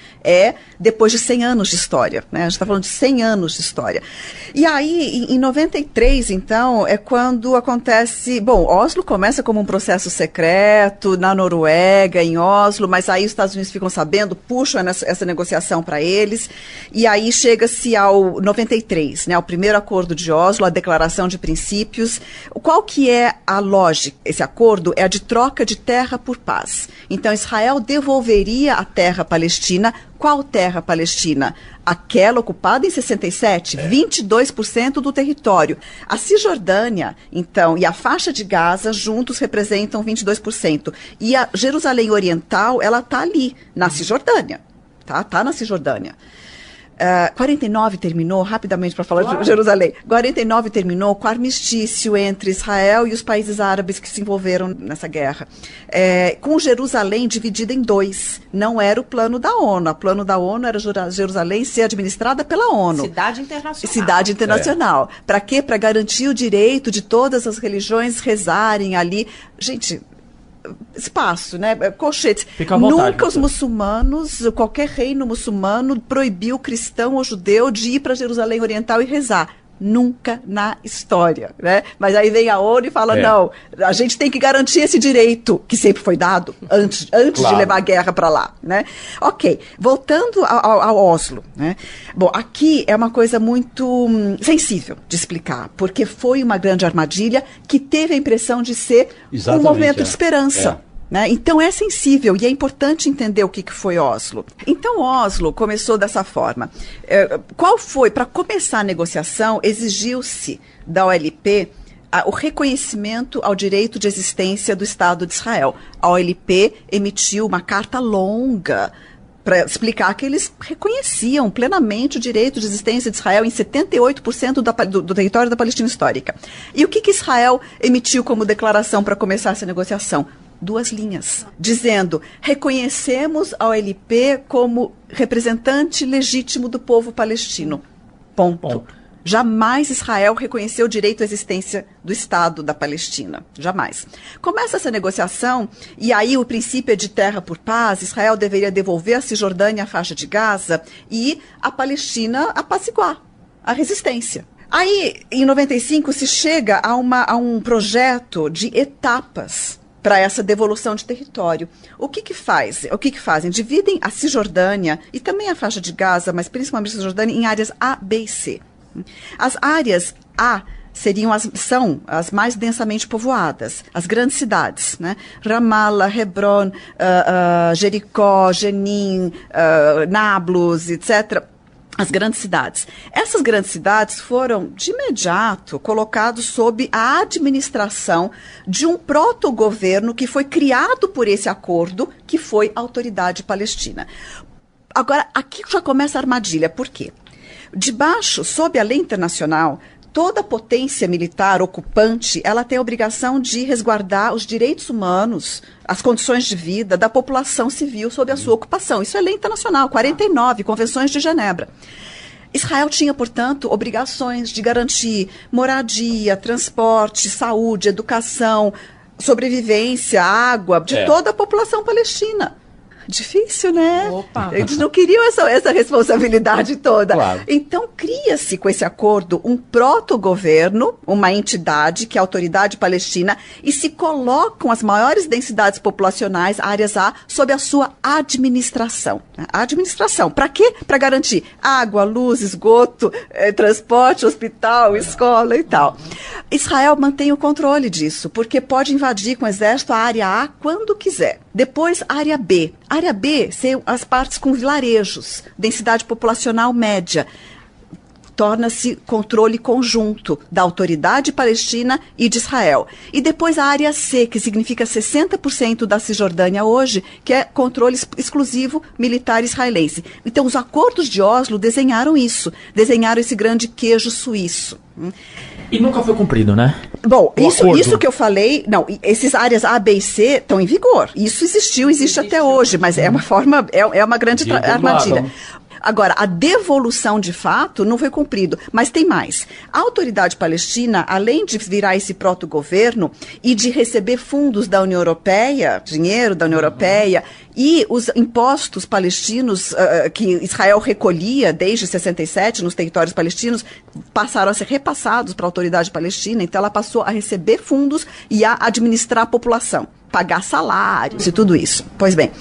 [SPEAKER 9] depois de 100 anos de história, né? A gente está falando de 100 anos de história. E aí, em 93, então, é quando acontece, Oslo começa como um processo secreto, na Noruega, em Oslo, mas aí os Estados Unidos ficam sabendo, puxam essa negociação para eles, e aí chega-se ao 93, né? Ao primeiro acordo de Oslo, a declaração de princípios. Qual que é a lógica? Esse acordo é a de troca de terra por paz. Então, Israel devolveria a terra palestina. Qual terra palestina? Aquela ocupada em 67, 22% do território. A Cisjordânia, então, e a faixa de Gaza juntos representam 22%. E a Jerusalém Oriental, ela está ali, na Cisjordânia. Tá na Cisjordânia. 49 terminou, rapidamente para falar de Jerusalém, 49 terminou com o armistício entre Israel e os países árabes que se envolveram nessa guerra. Com Jerusalém dividida em 2. Não era o plano da ONU. O plano da ONU era Jerusalém ser administrada pela ONU.
[SPEAKER 3] Cidade internacional.
[SPEAKER 9] Cidade internacional. Para quê? Para garantir o direito de todas as religiões rezarem ali. Gente, espaço, né? Colchetes.
[SPEAKER 5] Fica à vontade,
[SPEAKER 9] Nunca os muçulmanos, qualquer reino muçulmano proibiu o cristão ou judeu de ir para Jerusalém Oriental e rezar. Nunca na história, né? Mas aí vem a ONU e fala, não, a gente tem que garantir esse direito, que sempre foi dado, antes claro, de levar a guerra para lá, né? Ok, voltando ao Oslo, né? Bom, aqui é uma coisa muito sensível de explicar, porque foi uma grande armadilha que teve a impressão de ser um movimento de esperança. Né? Então é sensível e é importante entender o que foi Oslo. Então Oslo começou dessa forma. Qual foi? Para começar a negociação, exigiu-se da OLP o reconhecimento ao direito de existência do Estado de Israel. A OLP emitiu uma carta longa para explicar que eles reconheciam plenamente o direito de existência de Israel em 78% do território da Palestina histórica. E o que Israel emitiu como declaração para começar essa negociação? 2 linhas, dizendo: reconhecemos a OLP como representante legítimo do povo palestino. Ponto. Jamais Israel reconheceu o direito à existência do Estado da Palestina. Jamais. Começa essa negociação, e aí o princípio é de terra por paz. Israel deveria devolver a Cisjordânia a faixa de Gaza e a Palestina apaciguar a resistência. Aí, em 95, se chega a um projeto de etapas para essa devolução de território. O que fazem? Dividem a Cisjordânia e também a faixa de Gaza, mas principalmente a Cisjordânia, em áreas A, B e C. As áreas A são as mais densamente povoadas, as grandes cidades, né? Ramallah, Hebron, Jericó, Jenin, Nablus, etc., as grandes cidades. Essas grandes cidades foram, de imediato, colocadas sob a administração de um protogoverno que foi criado por esse acordo, que foi a Autoridade Palestina. Agora, aqui já começa a armadilha. Por quê? Debaixo, sob a lei internacional, toda potência militar ocupante, ela tem a obrigação de resguardar os direitos humanos, as condições de vida da população civil sob a sua ocupação. Isso é lei internacional, 49, Convenções de Genebra. Israel tinha, portanto, obrigações de garantir moradia, transporte, saúde, educação, sobrevivência, água, de toda a população palestina. Difícil, né? Opa. Eles não queriam essa responsabilidade toda. Claro. Então, cria-se com esse acordo um protogoverno, uma entidade, que é a Autoridade Palestina, e se colocam as maiores densidades populacionais, áreas A, sob a sua administração. A administração. Para quê? Para garantir água, luz, esgoto, transporte, hospital, escola e tal. Israel mantém o controle disso, porque pode invadir com o exército a área A quando quiser. Depois, a área B. A área B são as partes com vilarejos, densidade populacional média. Torna-se controle conjunto da Autoridade Palestina e de Israel. E depois a área C, que significa 60% da Cisjordânia hoje, que é controle exclusivo militar israelense. Então, os acordos de Oslo desenharam isso, desenharam esse grande queijo suíço.
[SPEAKER 5] E nunca foi cumprido, né?
[SPEAKER 9] Bom, isso que eu falei, não, essas áreas A, B e C estão em vigor. Isso existe até hoje, mas é uma forma, é uma grande armadilha. Agora, a devolução de fato não foi cumprido, mas tem mais. A Autoridade Palestina, além de virar esse protogoverno e de receber fundos da União Europeia, dinheiro da União Europeia, e os impostos palestinos que Israel recolhia desde 67 nos territórios palestinos, passaram a ser repassados para a Autoridade Palestina, então ela passou a receber fundos e a administrar a população, pagar salários e tudo isso. Pois bem,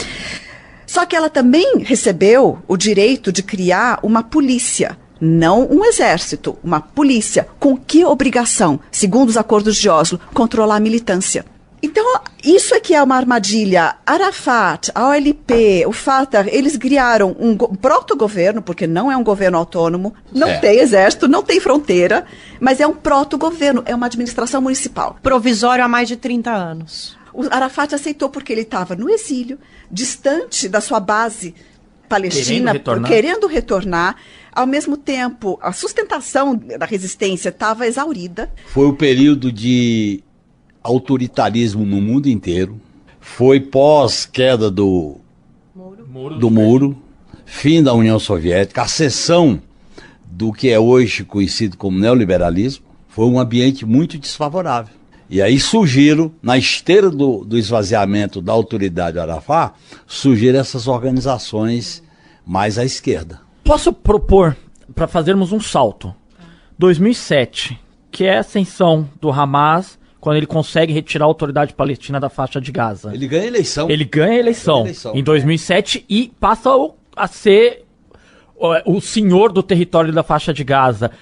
[SPEAKER 9] só que ela também recebeu o direito de criar uma polícia, não um exército, uma polícia. Com que obrigação, segundo os acordos de Oslo? Controlar a militância. Então, isso é que é uma armadilha. Arafat, a OLP, o Fatah, eles criaram um protogoverno, porque não é um governo autônomo, não tem exército, não tem fronteira, mas é um protogoverno, é uma administração municipal.
[SPEAKER 3] Provisório há mais de 30 anos.
[SPEAKER 9] O Arafat aceitou porque ele estava no exílio, distante da sua base Palestina querendo retornar. Ao mesmo tempo, a sustentação da resistência estava exaurida.
[SPEAKER 4] Foi o período de autoritarismo no mundo inteiro. Foi pós-queda do muro, fim da União Soviética, ascensão do que é hoje conhecido como neoliberalismo. Foi um ambiente muito desfavorável. E aí surgiram, na esteira do esvaziamento da autoridade Arafat, surgiram essas organizações mais à esquerda.
[SPEAKER 5] Posso propor, para fazermos um salto, 2007, que é a ascensão do Hamas, quando ele consegue retirar a autoridade palestina da faixa de Gaza.
[SPEAKER 4] Ele ganha a eleição.
[SPEAKER 5] Ele ganha a eleição em 2007 e passa a ser o senhor do território da faixa de Gaza.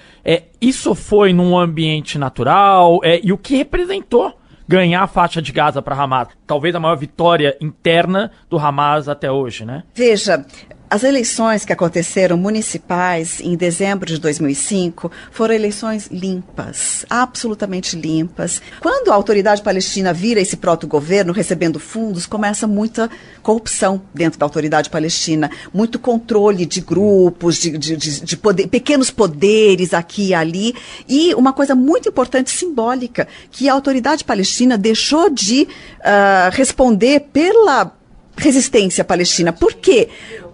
[SPEAKER 5] Isso foi num ambiente natural? E o que representou ganhar a faixa de Gaza para Hamas? Talvez a maior vitória interna do Hamas até hoje, né?
[SPEAKER 9] Veja, as eleições que aconteceram municipais em dezembro de 2005 foram eleições limpas, absolutamente limpas. Quando a autoridade palestina vira esse proto-governo recebendo fundos, começa muita corrupção dentro da autoridade palestina, muito controle de grupos, de poder, pequenos poderes aqui e ali, e uma coisa muito importante, simbólica, que a autoridade palestina deixou de responder pela resistência palestina. Por quê?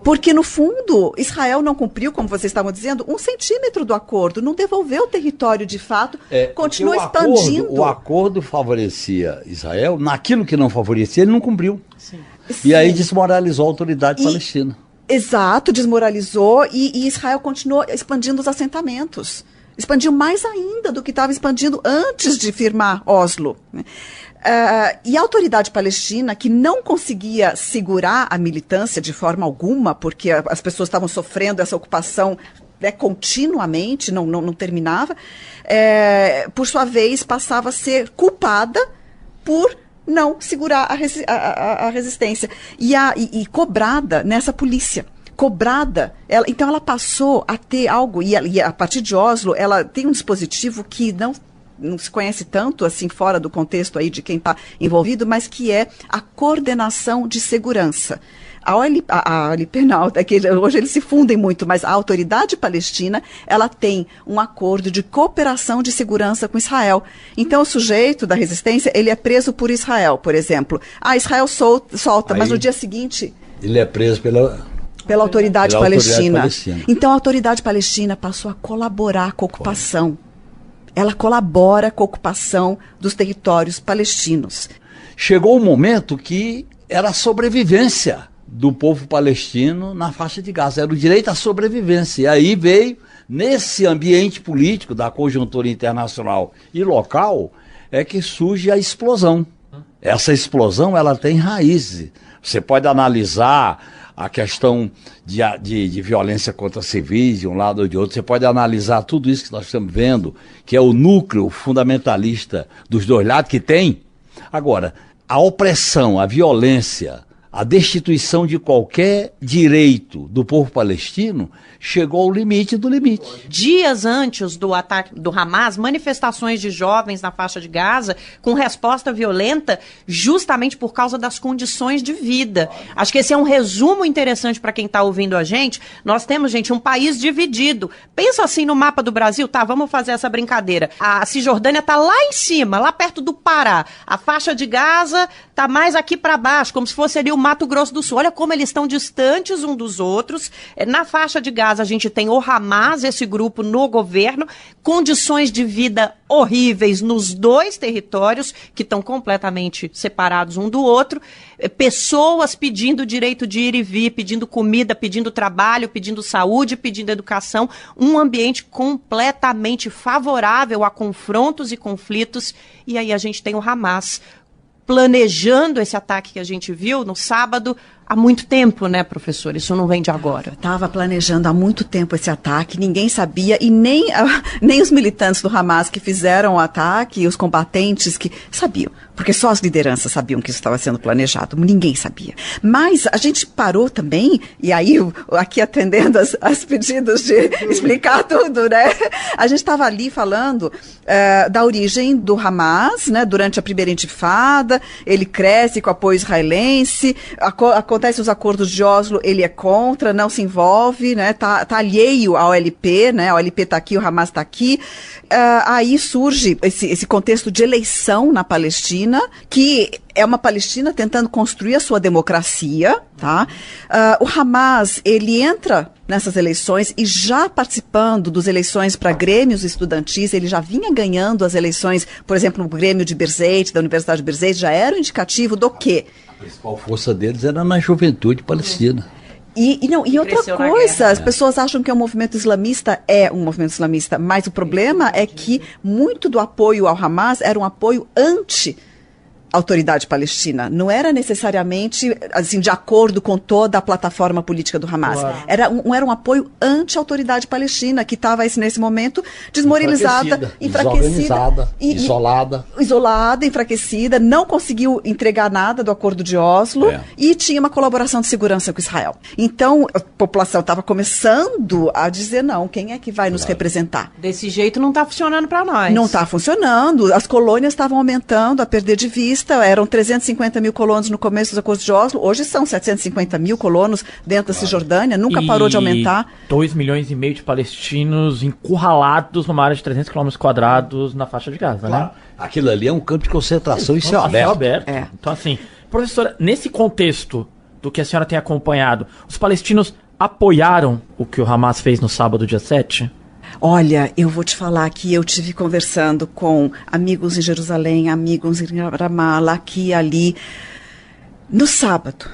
[SPEAKER 9] Porque, no fundo, Israel não cumpriu, como vocês estavam dizendo, 1 centímetro do acordo, não devolveu o território de fato, continua expandindo.
[SPEAKER 4] O acordo favorecia Israel, naquilo que não favorecia, ele não cumpriu.
[SPEAKER 9] Sim.
[SPEAKER 4] E aí desmoralizou a autoridade palestina.
[SPEAKER 9] Exato, desmoralizou e Israel continuou expandindo os assentamentos. Expandiu mais ainda do que estava expandindo antes de firmar Oslo, né? E a autoridade palestina, que não conseguia segurar a militância de forma alguma, porque as pessoas estavam sofrendo essa ocupação, né, continuamente, não terminava, por sua vez passava a ser culpada por não segurar a resistência e cobrada nessa polícia. Então ela passou a ter algo, e a partir de Oslo, ela tem um dispositivo que não se conhece tanto assim fora do contexto aí de quem está envolvido, mas que é a coordenação de segurança. A OLP não, hoje eles se fundem muito, mas a autoridade palestina, ela tem um acordo de cooperação de segurança com Israel. Então o sujeito da resistência, ele é preso por Israel, por exemplo. Israel solta, mas no dia seguinte...
[SPEAKER 4] Ele é preso pela
[SPEAKER 9] autoridade palestina. Então a autoridade palestina passou a colaborar com a ocupação. Ela colabora com a ocupação dos territórios palestinos.
[SPEAKER 4] Chegou um momento que era a sobrevivência do povo palestino na faixa de Gaza. Era o direito à sobrevivência. E aí veio, nesse ambiente político da conjuntura internacional e local, que surge a explosão. Essa explosão, ela tem raízes. Você pode analisar a questão de violência contra civis de um lado ou de outro. Você pode analisar tudo isso que nós estamos vendo, que é o núcleo fundamentalista dos dois lados que tem. Agora, a opressão, a violência, a destituição de qualquer direito do povo palestino chegou ao limite do limite.
[SPEAKER 3] Dias antes do ataque do Hamas, manifestações de jovens na faixa de Gaza com resposta violenta justamente por causa das condições de vida. Acho que esse é um resumo interessante para quem está ouvindo a gente. Nós temos, gente, um país dividido. Pensa assim no mapa do Brasil, tá? Vamos fazer essa brincadeira. A Cisjordânia está lá em cima, lá perto do Pará. A faixa de Gaza está mais aqui para baixo, como se fosse ali o Mato Grosso do Sul. Olha como eles estão distantes um dos outros. Na faixa de Gaza a gente tem o Hamas, esse grupo no governo, condições de vida horríveis nos dois territórios, que estão completamente separados um do outro, pessoas pedindo direito de ir e vir, pedindo comida, pedindo trabalho, pedindo saúde, pedindo educação, um ambiente completamente favorável a confrontos e conflitos, e aí a gente tem o Hamas planejando esse ataque que a gente viu no sábado há muito tempo, né, professor? Isso não vem de agora.
[SPEAKER 9] Estava planejando há muito tempo esse ataque, ninguém sabia, e nem os militantes do Hamas que fizeram o ataque, os combatentes que sabiam, porque só as lideranças sabiam que isso estava sendo planejado, ninguém sabia. Mas a gente parou também, e aí aqui atendendo as pedidos de explicar tudo, né? A gente estava ali falando da origem do Hamas, né, durante a primeira intifada, ele cresce com apoio israelense, a acontecem os acordos de Oslo, ele é contra, não se envolve, né? Tá alheio à OLP, né? A OLP está aqui, o Hamas está aqui. Aí surge esse contexto de eleição na Palestina, que é uma Palestina tentando construir a sua democracia, tá? O Hamas, ele entra nessas eleições e já participando das eleições para grêmios estudantis, ele já vinha ganhando as eleições, por exemplo, o Grêmio de Birzeit, da Universidade de Birzeit, já era um indicativo do quê?
[SPEAKER 4] A principal força deles era na juventude palestina.
[SPEAKER 9] E outra coisa, as pessoas acham que é um movimento islamista, mas o problema é que muito do apoio ao Hamas era um apoio anti-autoridade palestina. Não era necessariamente assim, de acordo com toda a plataforma política do Hamas. Claro. Era um apoio anti-autoridade palestina, que estava nesse momento desmoralizada, enfraquecida, isolada, enfraquecida, não conseguiu entregar nada do acordo de Oslo e tinha uma colaboração de segurança com Israel. Então, a população estava começando a dizer, não, quem é que vai nos representar?
[SPEAKER 3] Desse jeito não está funcionando para nós.
[SPEAKER 9] Não está funcionando. As colônias estavam aumentando, a perder de vista. Eram 350 mil colonos no começo dos acordos de Oslo, hoje são 750 mil colonos dentro da Cisjordânia, nunca parou de aumentar.
[SPEAKER 5] 2,5 milhões de palestinos encurralados numa área de 300 quilômetros quadrados na faixa de Gaza, né?
[SPEAKER 4] Aquilo ali é um campo de concentração e céu aberto.
[SPEAKER 5] Então, assim, professora, nesse contexto do que a senhora tem acompanhado, os palestinos apoiaram o que o Hamas fez no sábado, dia 7?
[SPEAKER 9] Olha, eu vou te falar que eu tive conversando com amigos em Jerusalém, amigos em Ramallah, aqui e ali. No sábado,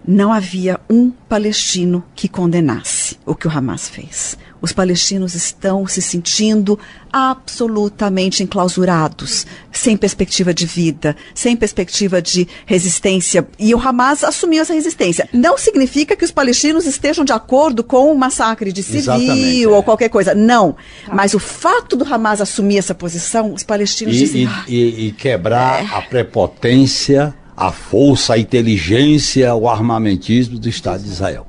[SPEAKER 9] não havia um palestino que condenasse o que o Hamas fez. Os palestinos estão se sentindo absolutamente enclausurados, sem perspectiva de vida, sem perspectiva de resistência. E o Hamas assumiu essa resistência. Não significa que os palestinos estejam de acordo com o massacre de civil ou qualquer coisa. Não. Mas o fato do Hamas assumir essa posição, os palestinos dizem...
[SPEAKER 4] E quebrar a prepotência, a força, a inteligência, o armamentismo do Estado de Israel.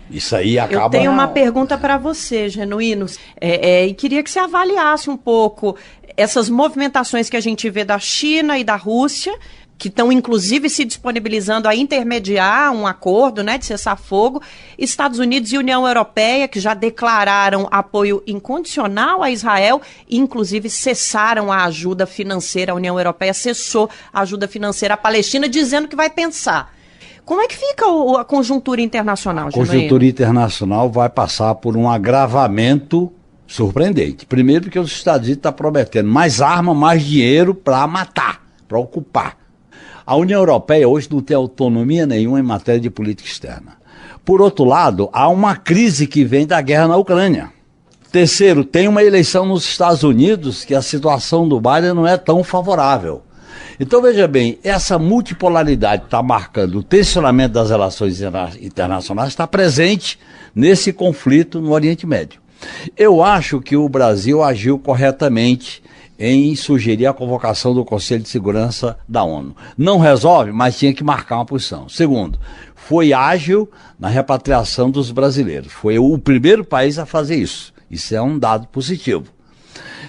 [SPEAKER 4] Isso aí acaba...
[SPEAKER 3] Eu tenho uma pergunta para você, Genuínos, e queria que você avaliasse um pouco essas movimentações que a gente vê da China e da Rússia, que estão inclusive se disponibilizando a intermediar um acordo, né, de cessar-fogo, Estados Unidos e União Europeia, que já declararam apoio incondicional a Israel, inclusive cessaram a ajuda financeira, a União Europeia cessou a ajuda financeira à Palestina, dizendo que vai pensar. Como é que fica a conjuntura internacional, Genuíno?
[SPEAKER 4] A conjuntura internacional vai passar por um agravamento surpreendente. Primeiro porque os Estados Unidos estão prometendo mais arma, mais dinheiro para matar, para ocupar. A União Europeia hoje não tem autonomia nenhuma em matéria de política externa. Por outro lado, há uma crise que vem da guerra na Ucrânia. Terceiro, tem uma eleição nos Estados Unidos que a situação do Biden não é tão favorável. Então, veja bem, essa multipolaridade está marcando o tensionamento das relações internacionais, está presente nesse conflito no Oriente Médio. Eu acho que o Brasil agiu corretamente em sugerir a convocação do Conselho de Segurança da ONU. Não resolve, mas tinha que marcar uma posição. Segundo, foi ágil na repatriação dos brasileiros. Foi o primeiro país a fazer isso. Isso é um dado positivo.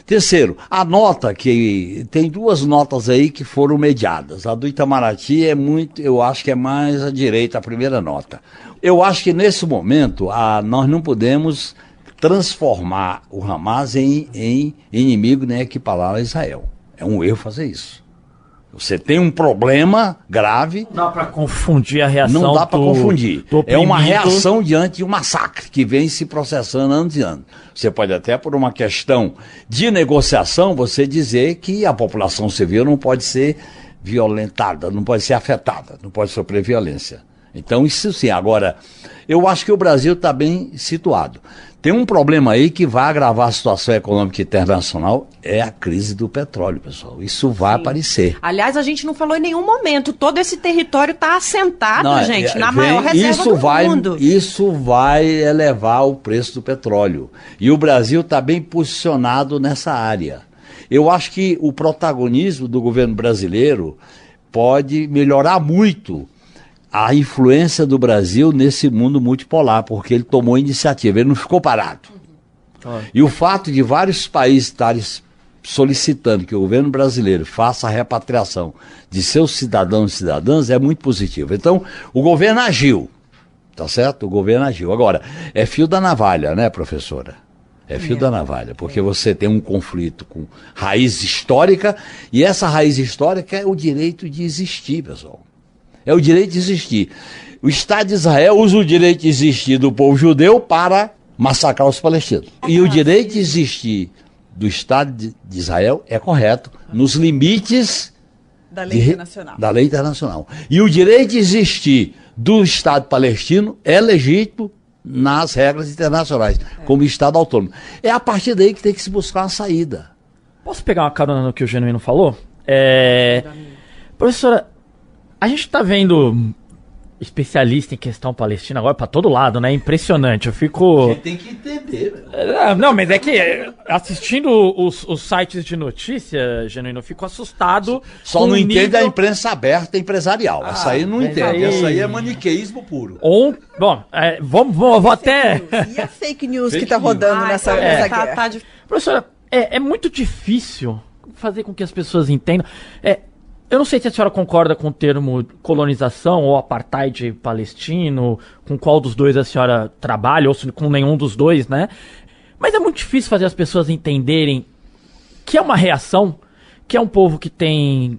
[SPEAKER 4] Terceiro, a nota que... Tem duas notas aí que foram mediadas. A do Itamaraty eu acho que é mais à direita, a primeira nota. Eu acho que nesse momento nós não podemos transformar o Hamas em inimigo nem equiparar a Israel. É um erro fazer isso. Você tem um problema grave...
[SPEAKER 5] Não dá para confundir a reação.
[SPEAKER 4] Não dá para confundir. É uma reação diante de um massacre que vem se processando anos e anos. Você pode até, por uma questão de negociação, você dizer que a população civil não pode ser violentada, não pode ser afetada, não pode sofrer violência. Então, isso sim. Agora, eu acho que o Brasil está bem situado. Tem um problema aí que vai agravar a situação econômica internacional, é a crise do petróleo, pessoal. Isso vai aparecer.
[SPEAKER 3] Aliás, a gente não falou em nenhum momento, todo esse território está assentado, gente, na maior reserva do mundo.
[SPEAKER 4] Isso vai elevar o preço do petróleo. E o Brasil está bem posicionado nessa área. Eu acho que o protagonismo do governo brasileiro pode melhorar muito a influência do Brasil nesse mundo multipolar, porque ele tomou iniciativa, ele não ficou parado. E o fato de vários países estarem solicitando que o governo brasileiro faça a repatriação de seus cidadãos e cidadãs é muito positivo. Então, o governo agiu, tá certo? O governo agiu. Agora, é fio da navalha, né, professora? É fio da navalha, porque você tem um conflito com raiz histórica, e essa raiz histórica é o direito de existir, pessoal. É o direito de existir. O Estado de Israel usa o direito de existir do povo judeu para massacrar os palestinos. E o direito de existir do Estado de Israel é correto, nos limites
[SPEAKER 9] da lei internacional.
[SPEAKER 4] Da lei internacional. E o direito de existir do Estado palestino é legítimo nas regras internacionais, como Estado autônomo. É a partir daí que tem que se buscar uma saída.
[SPEAKER 5] Posso pegar uma carona no que o Genuíno falou? Professora, a gente está vendo especialista em questão palestina agora para todo lado, né? Impressionante. Eu fico...
[SPEAKER 4] Você tem que entender.
[SPEAKER 5] Não, mas é que assistindo os sites de notícia, Genuíno, eu fico assustado.
[SPEAKER 4] Só não entende a imprensa aberta empresarial. Essa aí não entende. Essa aí é maniqueísmo puro.
[SPEAKER 5] Bom, vou até...
[SPEAKER 9] E a fake news que está rodando nessa guerra?
[SPEAKER 5] Professora, é muito difícil fazer com que as pessoas entendam. Eu não sei se a senhora concorda com o termo colonização ou apartheid palestino, com qual dos dois a senhora trabalha, ou com nenhum dos dois, né? Mas é muito difícil fazer as pessoas entenderem que é uma reação, que é um povo que tem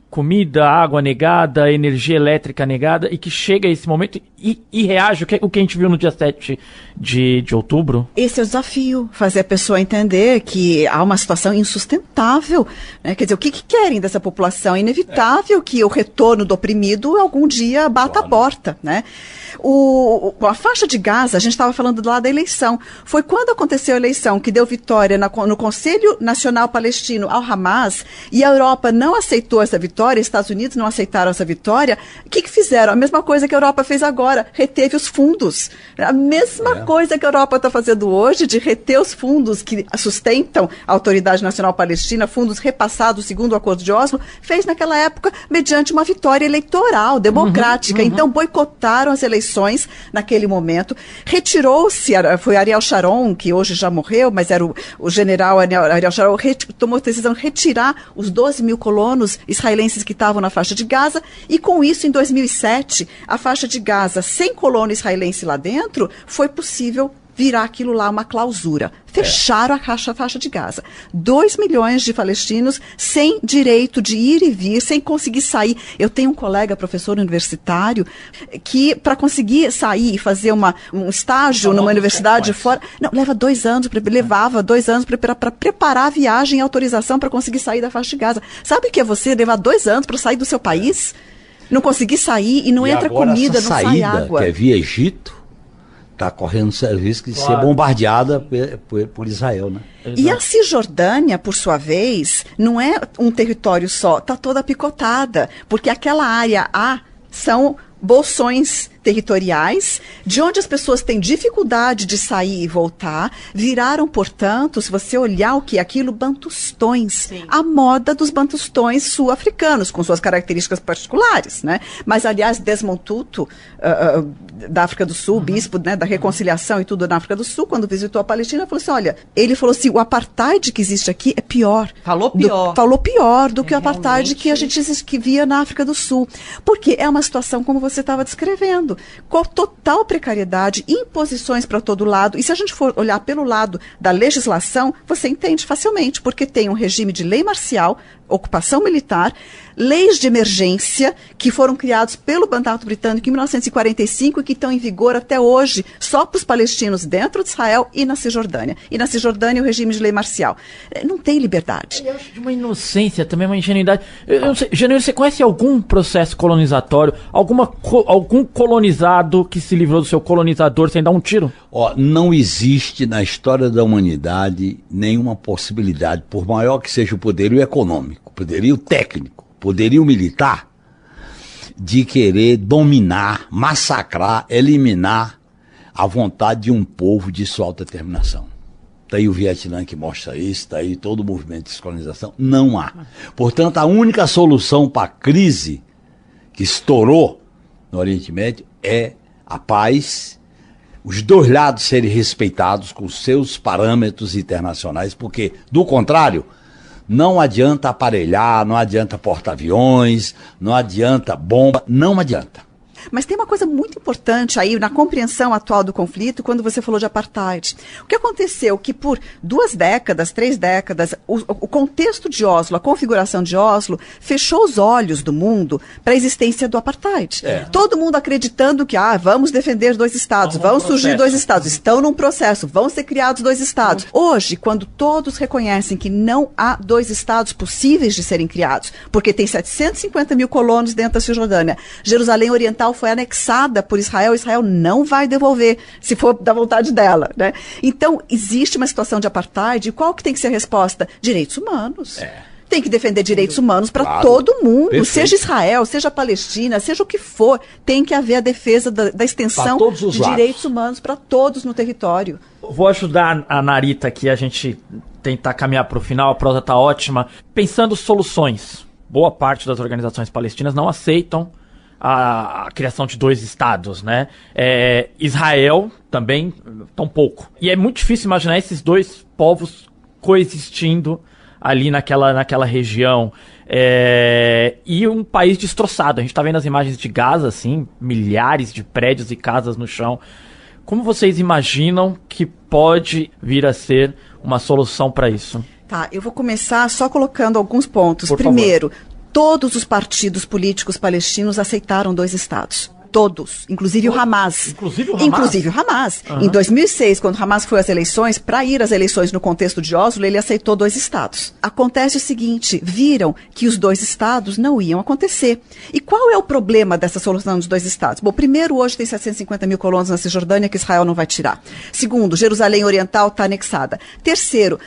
[SPEAKER 5] comida, água negada, energia elétrica negada, e que chega a esse momento e reage, o que a gente viu no dia 7 de outubro.
[SPEAKER 9] Esse é o desafio, fazer a pessoa entender que há uma situação insustentável, né? Quer dizer, o que querem dessa população? É inevitável que o retorno do oprimido algum dia bata a porta, né? A faixa de Gaza, a gente estava falando lá da eleição, foi quando aconteceu a eleição que deu vitória no Conselho Nacional Palestino ao Hamas, e a Europa não aceitou essa vitória, os Estados Unidos não aceitaram essa vitória. O que fizeram? A mesma coisa que a Europa fez agora, reteve os fundos. A mesma coisa que a Europa está fazendo hoje, de reter os fundos que sustentam a Autoridade Nacional Palestina, fundos repassados segundo o Acordo de Oslo, fez naquela época mediante uma vitória eleitoral, democrática. Então boicotaram as eleições naquele momento, retirou-se, foi Ariel Sharon, que hoje já morreu, mas era o general Ariel Sharon, tomou a decisão de retirar os 12 mil colonos israelenses que estavam na faixa de Gaza, e com isso, em 2007, a faixa de Gaza, sem colono israelense lá dentro, foi possível virar aquilo lá uma clausura. Fecharam a faixa de Gaza. 2 milhões de palestinos sem direito de ir e vir, sem conseguir sair. Eu tenho um colega, professor universitário, que para conseguir sair e fazer um estágio numa universidade fora, leva 2 anos, levava 2 anos para preparar a viagem e autorização para conseguir sair da faixa de Gaza. Sabe o que é você levar 2 anos para sair do seu país? Não conseguir sair e não entra comida, não sai água.
[SPEAKER 4] Que é via Egito, está correndo serviço de ser bombardeada por Israel, né?
[SPEAKER 9] E a Cisjordânia, por sua vez, não é um território só, está toda picotada, porque aquela área A são bolsões territoriais, de onde as pessoas têm dificuldade de sair e voltar, viraram, portanto, se você olhar o que é aquilo, bantustões. Sim. A moda dos bantustões sul-africanos, com suas características particulares, né? Mas, aliás, Desmond Tutu, da África do Sul, bispo, né, da reconciliação e tudo na África do Sul, quando visitou a Palestina, falou assim, ele falou assim, o apartheid que existe aqui é pior.
[SPEAKER 3] Falou pior
[SPEAKER 9] do que o apartheid que a gente via na África do Sul. Porque é uma situação como você estava descrevendo, com total precariedade, imposições para todo lado. E se a gente for olhar pelo lado da legislação, você entende facilmente, porque tem um regime de lei marcial, ocupação militar, leis de emergência que foram criados pelo Mandato Britânico em 1945 e que estão em vigor até hoje, só para os palestinos dentro de Israel e na Cisjordânia. E na Cisjordânia o regime de lei marcial. Não tem liberdade.
[SPEAKER 5] Eu acho de uma inocência, também uma ingenuidade. Eu não sei, Janeiro, você conhece algum processo colonizatório, algum colonizado que se livrou do seu colonizador sem dar um tiro?
[SPEAKER 4] Não existe na história da humanidade nenhuma possibilidade, por maior que seja o poderio econômico, poderio técnico, poderio militar, de querer dominar, massacrar, eliminar a vontade de um povo de sua autodeterminação. Está aí o Vietnã que mostra isso, está aí todo o movimento de descolonização. Não há. Portanto, a única solução para a crise que estourou no Oriente Médio é a paz, os dois lados serem respeitados com seus parâmetros internacionais, porque, do contrário, Não adianta aparelhar, não adianta porta-aviões, não adianta bomba, não adianta.
[SPEAKER 9] Mas tem uma coisa muito importante aí na compreensão atual do conflito, quando você falou de apartheid. O que aconteceu? Que por 2 décadas, 3 décadas, o contexto de Oslo, a configuração de Oslo, fechou os olhos do mundo para a existência do apartheid. Todo mundo acreditando que, vamos defender 2 estados, vão surgir 2 estados, estão num processo, vão ser criados 2 estados. Hoje, quando todos reconhecem que não há 2 estados possíveis de serem criados, porque tem 750 mil colonos dentro da Cisjordânia, Jerusalém Oriental foi anexada por Israel não vai devolver, se for da vontade dela, né? Então, existe uma situação de apartheid, e qual que tem que ser a resposta? Direitos humanos. Tem que defender direitos humanos para todo mundo, seja Israel, seja Palestina, seja o que for, tem que haver a defesa da extensão de direitos humanos para todos no território.
[SPEAKER 5] Vou ajudar a Narita aqui, a gente tentar caminhar para o final, a prosa está ótima. Pensando soluções, boa parte das organizações palestinas não aceitam a criação de 2 estados, né? Israel também, tão pouco. E é muito difícil imaginar esses 2 povos coexistindo ali naquela região. E um país destroçado. A gente tá vendo as imagens de Gaza, assim, milhares de prédios e casas no chão. Como vocês imaginam que pode vir a ser uma solução para isso?
[SPEAKER 9] Tá, eu vou começar só colocando alguns pontos.
[SPEAKER 5] Por
[SPEAKER 9] Primeiro,
[SPEAKER 5] favor.
[SPEAKER 9] Todos os partidos políticos palestinos aceitaram 2 estados. Todos, inclusive o Hamas. Inclusive o Hamas. Uhum. Em 2006, quando o Hamas foi às eleições, para ir às eleições no contexto de Oslo, ele aceitou 2 estados. Acontece o seguinte, viram que os 2 estados não iam acontecer. E qual é o problema dessa solução dos 2 estados? Bom, primeiro, hoje tem 750 mil colonos na Cisjordânia que Israel não vai tirar. Segundo, Jerusalém Oriental está anexada. Terceiro,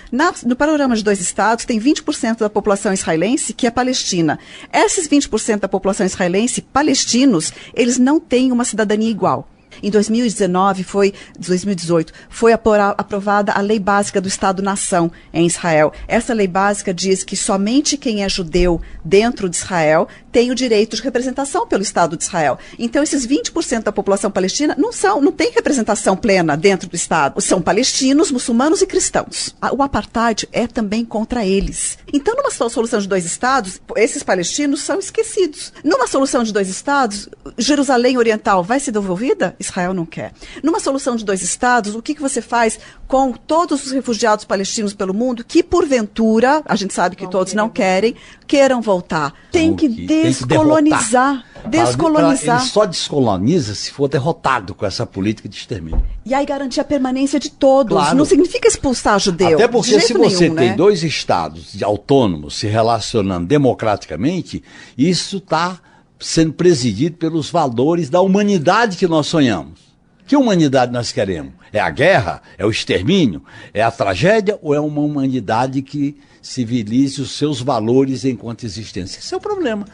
[SPEAKER 9] no panorama de 2 estados, tem 20% da população israelense que é palestina. Esses 20% da população israelense, palestinos, eles não têm uma cidadania igual. Em 2018, foi aprovada a Lei Básica do Estado-Nação em Israel. Essa lei básica diz que somente quem é judeu dentro de Israel tem o direito de representação pelo Estado de Israel. Então, esses 20% da população palestina não tem representação plena dentro do Estado. São palestinos, muçulmanos e cristãos. O apartheid é também contra eles. Então, numa solução de 2 estados, esses palestinos são esquecidos. Numa solução de 2 estados, Jerusalém Oriental vai ser devolvida? Israel não quer. Numa solução de 2 estados, o que você faz com todos os refugiados palestinos pelo mundo que, porventura, a gente sabe que todos não queiram voltar? Tem que descolonizar.
[SPEAKER 4] Ele só descoloniza se for derrotado com essa política de extermínio.
[SPEAKER 9] E aí garantir a permanência de todos.
[SPEAKER 4] Claro.
[SPEAKER 9] Não significa expulsar judeu.
[SPEAKER 4] Até porque se você
[SPEAKER 9] nenhum,
[SPEAKER 4] tem
[SPEAKER 9] né?
[SPEAKER 4] 2 estados autônomos se relacionando democraticamente, isso está sendo presidido pelos valores da humanidade que nós sonhamos. Que humanidade nós queremos? É a guerra? É o extermínio? É a tragédia? Ou é uma humanidade que civilize os seus valores enquanto existência? Esse é o problema.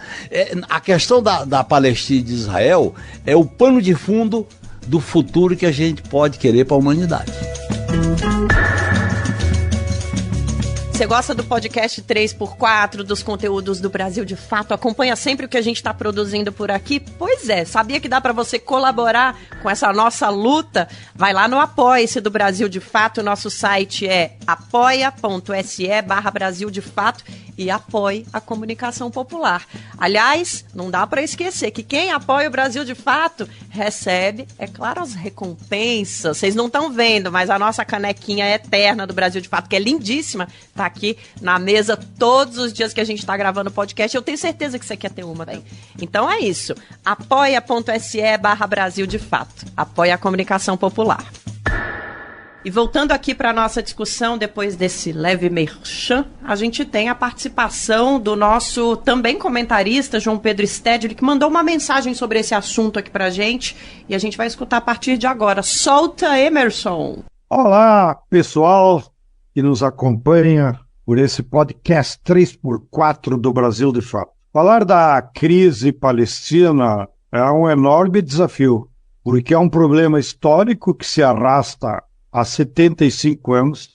[SPEAKER 4] A questão da Palestina e de Israel é o pano de fundo do futuro que a gente pode querer para a humanidade.
[SPEAKER 3] Você gosta do podcast 3x4, dos conteúdos do Brasil de Fato? Acompanha sempre o que a gente está produzindo por aqui? Pois é, sabia que dá para você colaborar com essa nossa luta? Vai lá no Apoia-se do Brasil de Fato, nosso site é apoia.se/Brasil de Fato e apoie a comunicação popular. Aliás, não dá para esquecer que quem apoia o Brasil de Fato recebe, é claro, as recompensas. Vocês não estão vendo, mas a nossa canequinha eterna do Brasil de Fato, que é lindíssima, tá aqui na mesa todos os dias que a gente está gravando o podcast. Eu tenho certeza que você quer ter uma também. Então é isso. apoia.se/Brasil de Fato. Apoia a comunicação popular. E voltando aqui para a nossa discussão, depois desse leve merchan, a gente tem a participação do nosso também comentarista, João Pedro Stedley, que mandou uma mensagem sobre esse assunto aqui para a gente, e a gente vai escutar a partir de agora. Solta, Emerson!
[SPEAKER 6] Olá, pessoal que nos acompanha por esse podcast 3x4 do Brasil de Fato. Falar da crise palestina é um enorme desafio, porque é um problema histórico que se arrasta há 75 anos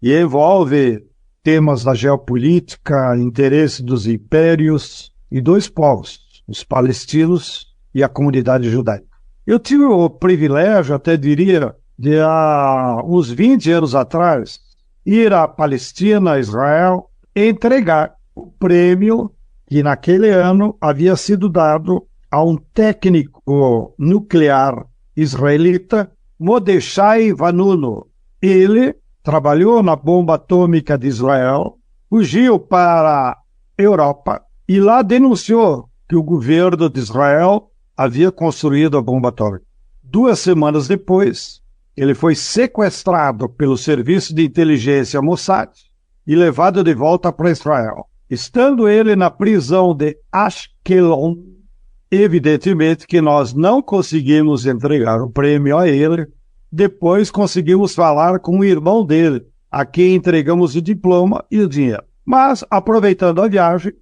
[SPEAKER 6] e envolve temas da geopolítica, interesse dos impérios e 2 povos, os palestinos e a comunidade judaica. Eu tive o privilégio, até diria, de há uns 20 anos atrás, ir à Palestina, a Israel, entregar o prêmio que naquele ano havia sido dado a um técnico nuclear israelita, Mordechai Vanunu. Ele trabalhou na bomba atômica de Israel, fugiu para a Europa e lá denunciou que o governo de Israel havia construído a bomba atômica. 2 semanas depois, ele foi sequestrado pelo serviço de inteligência Mossad e levado de volta para Israel. Estando ele na prisão de Ashkelon, evidentemente que nós não conseguimos entregar o prêmio a ele. Depois conseguimos falar com o irmão dele, a quem entregamos o diploma e o dinheiro. Mas, aproveitando a viagem,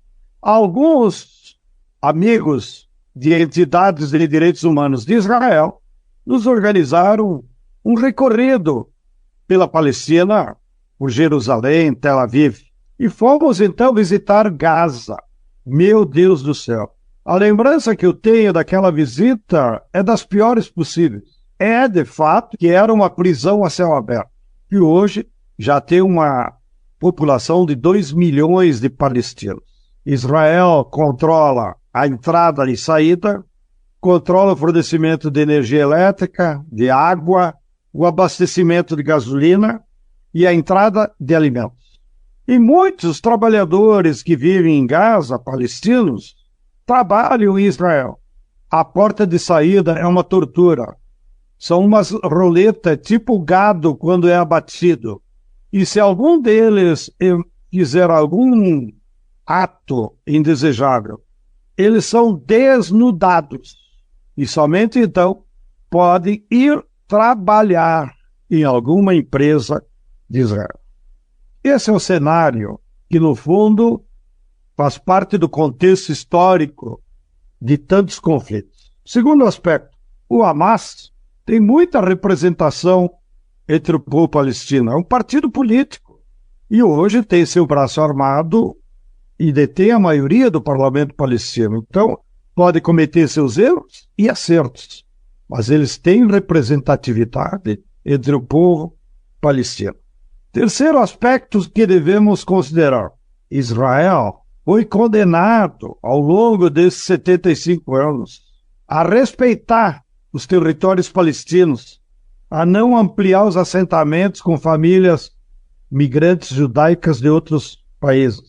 [SPEAKER 6] alguns amigos de entidades de direitos humanos de Israel nos organizaram um recorrido pela Palestina, por Jerusalém, Tel Aviv. E fomos então visitar Gaza. Meu Deus do céu! A lembrança que eu tenho daquela visita é das piores possíveis. É, de fato, que era uma prisão a céu aberto. E hoje já tem uma população de 2 milhões de palestinos. Israel controla a entrada e saída, controla o fornecimento de energia elétrica, de água, o abastecimento de gasolina e a entrada de alimentos. E muitos trabalhadores que vivem em Gaza, palestinos, trabalham em Israel. A porta de saída é uma tortura. São umas roletas tipo gado quando é abatido. E se algum deles fizer algum ato indesejável, eles são desnudados. E somente então podem ir trabalhar em alguma empresa de Israel. Esse é o cenário que, no fundo, faz parte do contexto histórico de tantos conflitos. Segundo aspecto, o Hamas tem muita representação entre o povo palestino. É um partido político. E hoje tem seu braço armado e detém a maioria do parlamento palestino. Então, pode cometer seus erros e acertos. Mas eles têm representatividade entre o povo palestino. Terceiro aspecto que devemos considerar. Israel foi condenado ao longo desses 75 anos a respeitar os territórios palestinos, a não ampliar os assentamentos com famílias migrantes judaicas de outros países.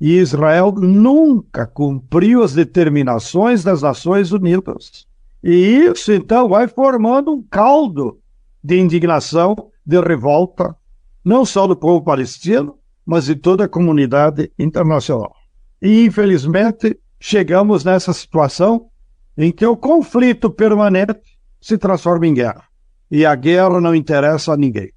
[SPEAKER 6] E Israel nunca cumpriu as determinações das Nações Unidas. E isso, então, vai formando um caldo de indignação, de revolta, não só do povo palestino, mas de toda a comunidade internacional. E, infelizmente, chegamos nessa situação em que o conflito permanente se transforma em guerra. E a guerra não interessa a ninguém.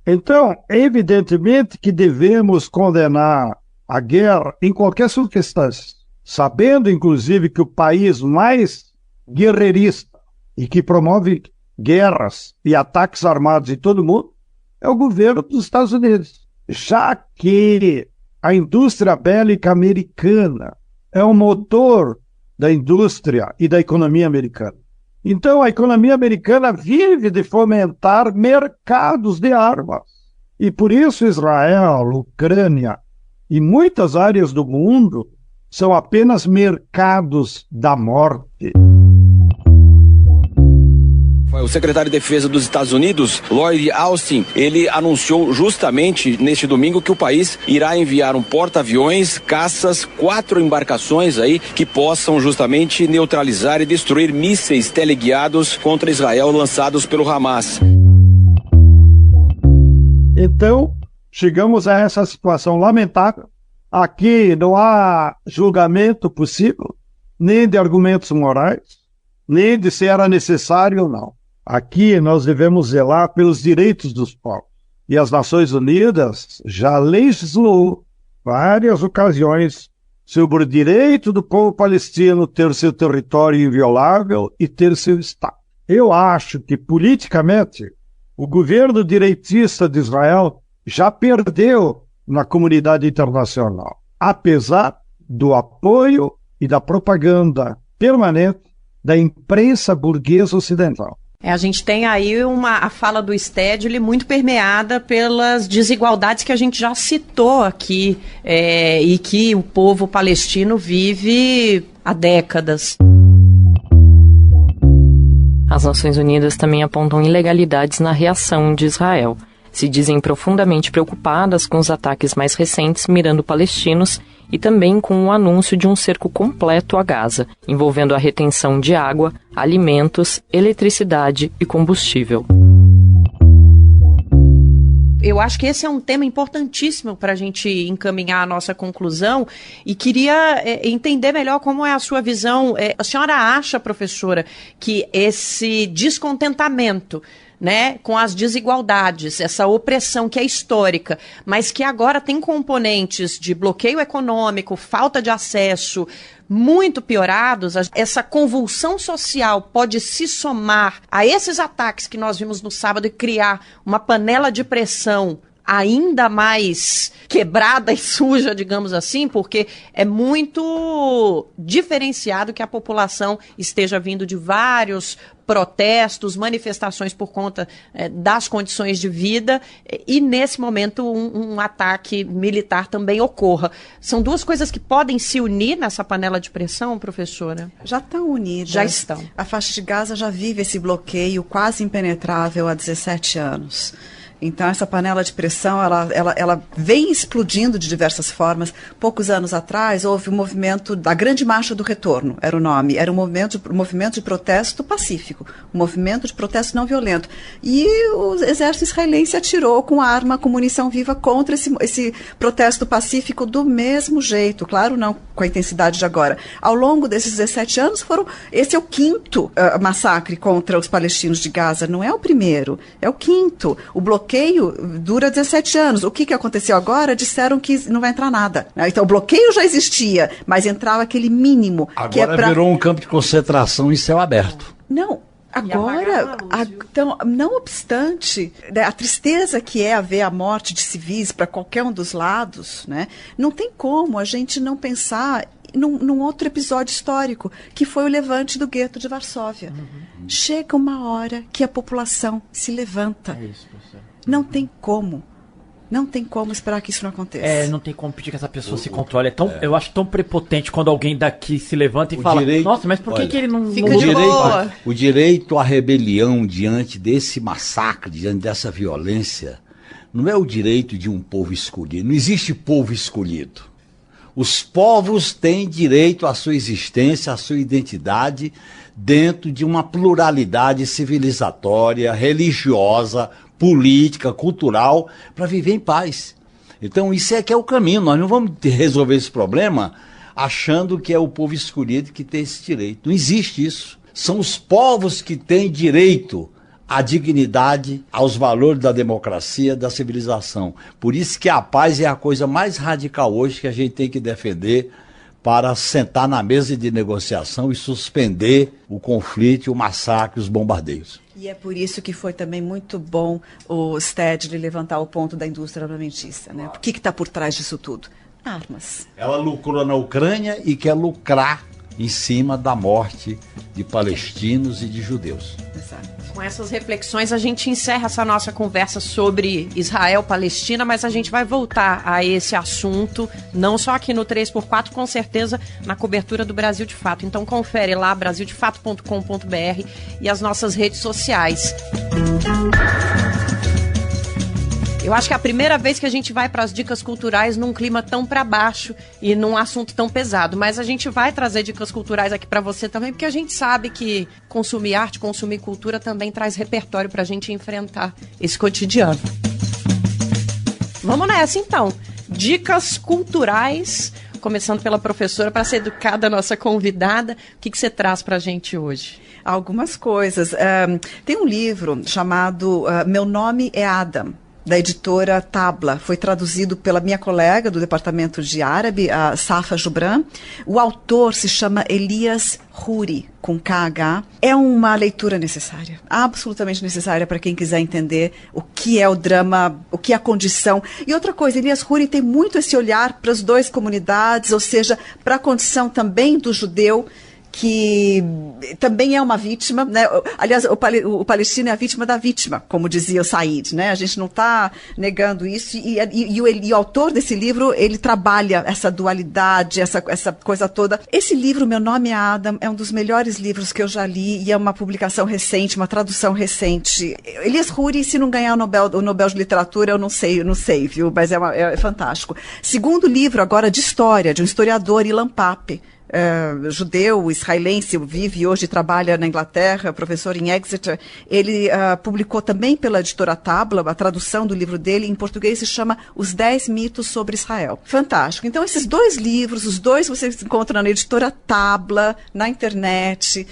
[SPEAKER 6] Então, evidentemente que devemos condenar a guerra em qualquer circunstância, sabendo, inclusive, que o país mais guerreirista e que promove guerras e ataques armados em todo o mundo é o governo dos Estados Unidos, já que a indústria bélica americana é o motor da indústria e da economia americana. Então, a economia americana vive de fomentar mercados de armas. E por isso Israel, Ucrânia e muitas áreas do mundo são apenas mercados da morte.
[SPEAKER 10] O secretário de Defesa dos Estados Unidos, Lloyd Austin, ele anunciou justamente neste domingo que o país irá enviar um porta-aviões, caças, 4 embarcações aí que possam justamente neutralizar e destruir mísseis teleguiados contra Israel lançados pelo Hamas.
[SPEAKER 6] Então, chegamos a essa situação lamentável. Aqui não há julgamento possível, nem de argumentos morais, nem de se era necessário ou não. Aqui nós devemos zelar pelos direitos dos povos. E as Nações Unidas já legislou várias ocasiões sobre o direito do povo palestino ter seu território inviolável e ter seu Estado. Eu acho que, politicamente, o governo direitista de Israel já perdeu na comunidade internacional, apesar do apoio e da propaganda permanente da imprensa burguesa ocidental.
[SPEAKER 3] A gente tem aí a fala do Stedley muito permeada pelas desigualdades que a gente já citou aqui e que o povo palestino vive há décadas.
[SPEAKER 7] As Nações Unidas também apontam ilegalidades na reação de Israel. Se dizem profundamente preocupadas com os ataques mais recentes mirando palestinos e também com o anúncio de um cerco completo a Gaza, envolvendo a retenção de água, alimentos, eletricidade e combustível.
[SPEAKER 3] Eu acho que esse é um tema importantíssimo para a gente encaminhar a nossa conclusão e queria entender melhor como é a sua visão. A senhora acha, professora, que esse descontentamento, né, com as desigualdades, essa opressão que é histórica, mas que agora tem componentes de bloqueio econômico, falta de acesso, muito piorados, essa convulsão social pode se somar a esses ataques que nós vimos no sábado e criar uma panela de pressão ainda mais quebrada e suja, digamos assim, porque é muito diferenciado que a população esteja vindo de vários protestos, manifestações por conta das condições de vida e, nesse momento, um ataque militar também ocorra. São duas coisas que podem se unir nessa panela de pressão, professora?
[SPEAKER 9] Já estão unidas.
[SPEAKER 3] Já estão.
[SPEAKER 9] A faixa de Gaza já vive esse bloqueio quase impenetrável há 17 anos. Então, essa panela de pressão, ela vem explodindo de diversas formas. Poucos anos atrás, houve o movimento da Grande Marcha do Retorno, era o nome. Era um movimento de protesto pacífico, um movimento de protesto não violento. E o exército israelense atirou com arma, com munição viva contra esse protesto pacífico do mesmo jeito. Claro, não com a intensidade de agora. Ao longo desses 17 anos, esse é o quinto massacre contra os palestinos de Gaza. Não é o primeiro, é o quinto. O bloqueio dura 17 anos. O que aconteceu agora? Disseram que não vai entrar nada. Então, o bloqueio já existia, mas entrava aquele mínimo.
[SPEAKER 4] Agora virou um campo de concentração em céu aberto.
[SPEAKER 9] Não. Agora, então, não obstante, a tristeza que é haver a morte de civis para qualquer um dos lados, né, não tem como a gente não pensar num outro episódio histórico, que foi o levante do gueto de Varsóvia. Chega uma hora que a população se levanta.
[SPEAKER 5] É isso, professor.
[SPEAKER 9] Não tem como. Não tem como esperar que isso não aconteça.
[SPEAKER 5] Não tem como pedir que essa pessoa se controle. Eu acho tão prepotente quando alguém daqui se levanta e fala, nossa, mas por que ele não...
[SPEAKER 9] Fica de boa.
[SPEAKER 4] O direito à rebelião diante desse massacre, diante dessa violência, não é o direito de um povo escolhido. Não existe povo escolhido. Os povos têm direito à sua existência, à sua identidade, dentro de uma pluralidade civilizatória, religiosa, política, cultural, para viver em paz. Então, isso é que é o caminho. Nós não vamos resolver esse problema achando que é o povo escolhido que tem esse direito. Não existe isso. São os povos que têm direito à dignidade, aos valores da democracia, da civilização. Por isso que a paz é a coisa mais radical hoje que a gente tem que defender para sentar na mesa de negociação e suspender o conflito, o massacre, os bombardeios.
[SPEAKER 9] E é por isso que foi também muito bom o Stedley levantar o ponto da indústria armamentista, né? O que está por trás disso tudo? Armas.
[SPEAKER 4] Ela lucrou na Ucrânia e quer lucrar em cima da morte de palestinos e de judeus.
[SPEAKER 9] Exato.
[SPEAKER 3] Com essas reflexões, a gente encerra essa nossa conversa sobre Israel-Palestina, mas a gente vai voltar a esse assunto, não só aqui no 3x4, com certeza na cobertura do Brasil de Fato. Então confere lá, brasildefato.com.br e as nossas redes sociais. Eu acho que é a primeira vez que a gente vai para as dicas culturais num clima tão para baixo e num assunto tão pesado. Mas a gente vai trazer dicas culturais aqui para você também, porque a gente sabe que consumir arte, consumir cultura também traz repertório para a gente enfrentar esse cotidiano. Vamos nessa, então. Dicas culturais, começando pela professora, para ser educada a nossa convidada. O que você traz para a gente hoje?
[SPEAKER 9] Algumas coisas. Tem um livro chamado Meu Nome é Adam, da editora Tabla. Foi traduzido pela minha colega do departamento de árabe, a Safa Jubran. O autor se chama Elias Huri, com KH. É uma leitura necessária, absolutamente necessária para quem quiser entender o que é o drama, o que é a condição. E outra coisa, Elias Huri tem muito esse olhar para as duas comunidades, ou seja, para a condição também do judeu, que também é uma vítima, né? Aliás, o palestino é a vítima da vítima, como dizia o Said, né? A gente não está negando isso, e o autor desse livro, ele trabalha essa dualidade, essa coisa toda. Esse livro, Meu Nome é Adam, é um dos melhores livros que eu já li, e é uma publicação recente, uma tradução recente. Elias Houri, se não ganhar o Nobel de Literatura, eu não sei, viu? Mas é fantástico. Segundo livro, agora, de história, de um historiador, Ilan Pappe, judeu, israelense, vive hoje e trabalha na Inglaterra, professor em Exeter. Ele publicou também pela editora Tabla, a tradução do livro dele em português se chama Os 10 Mitos sobre Israel. Fantástico. Então, esses 2 livros, os 2 vocês encontram na editora Tabla, na internet.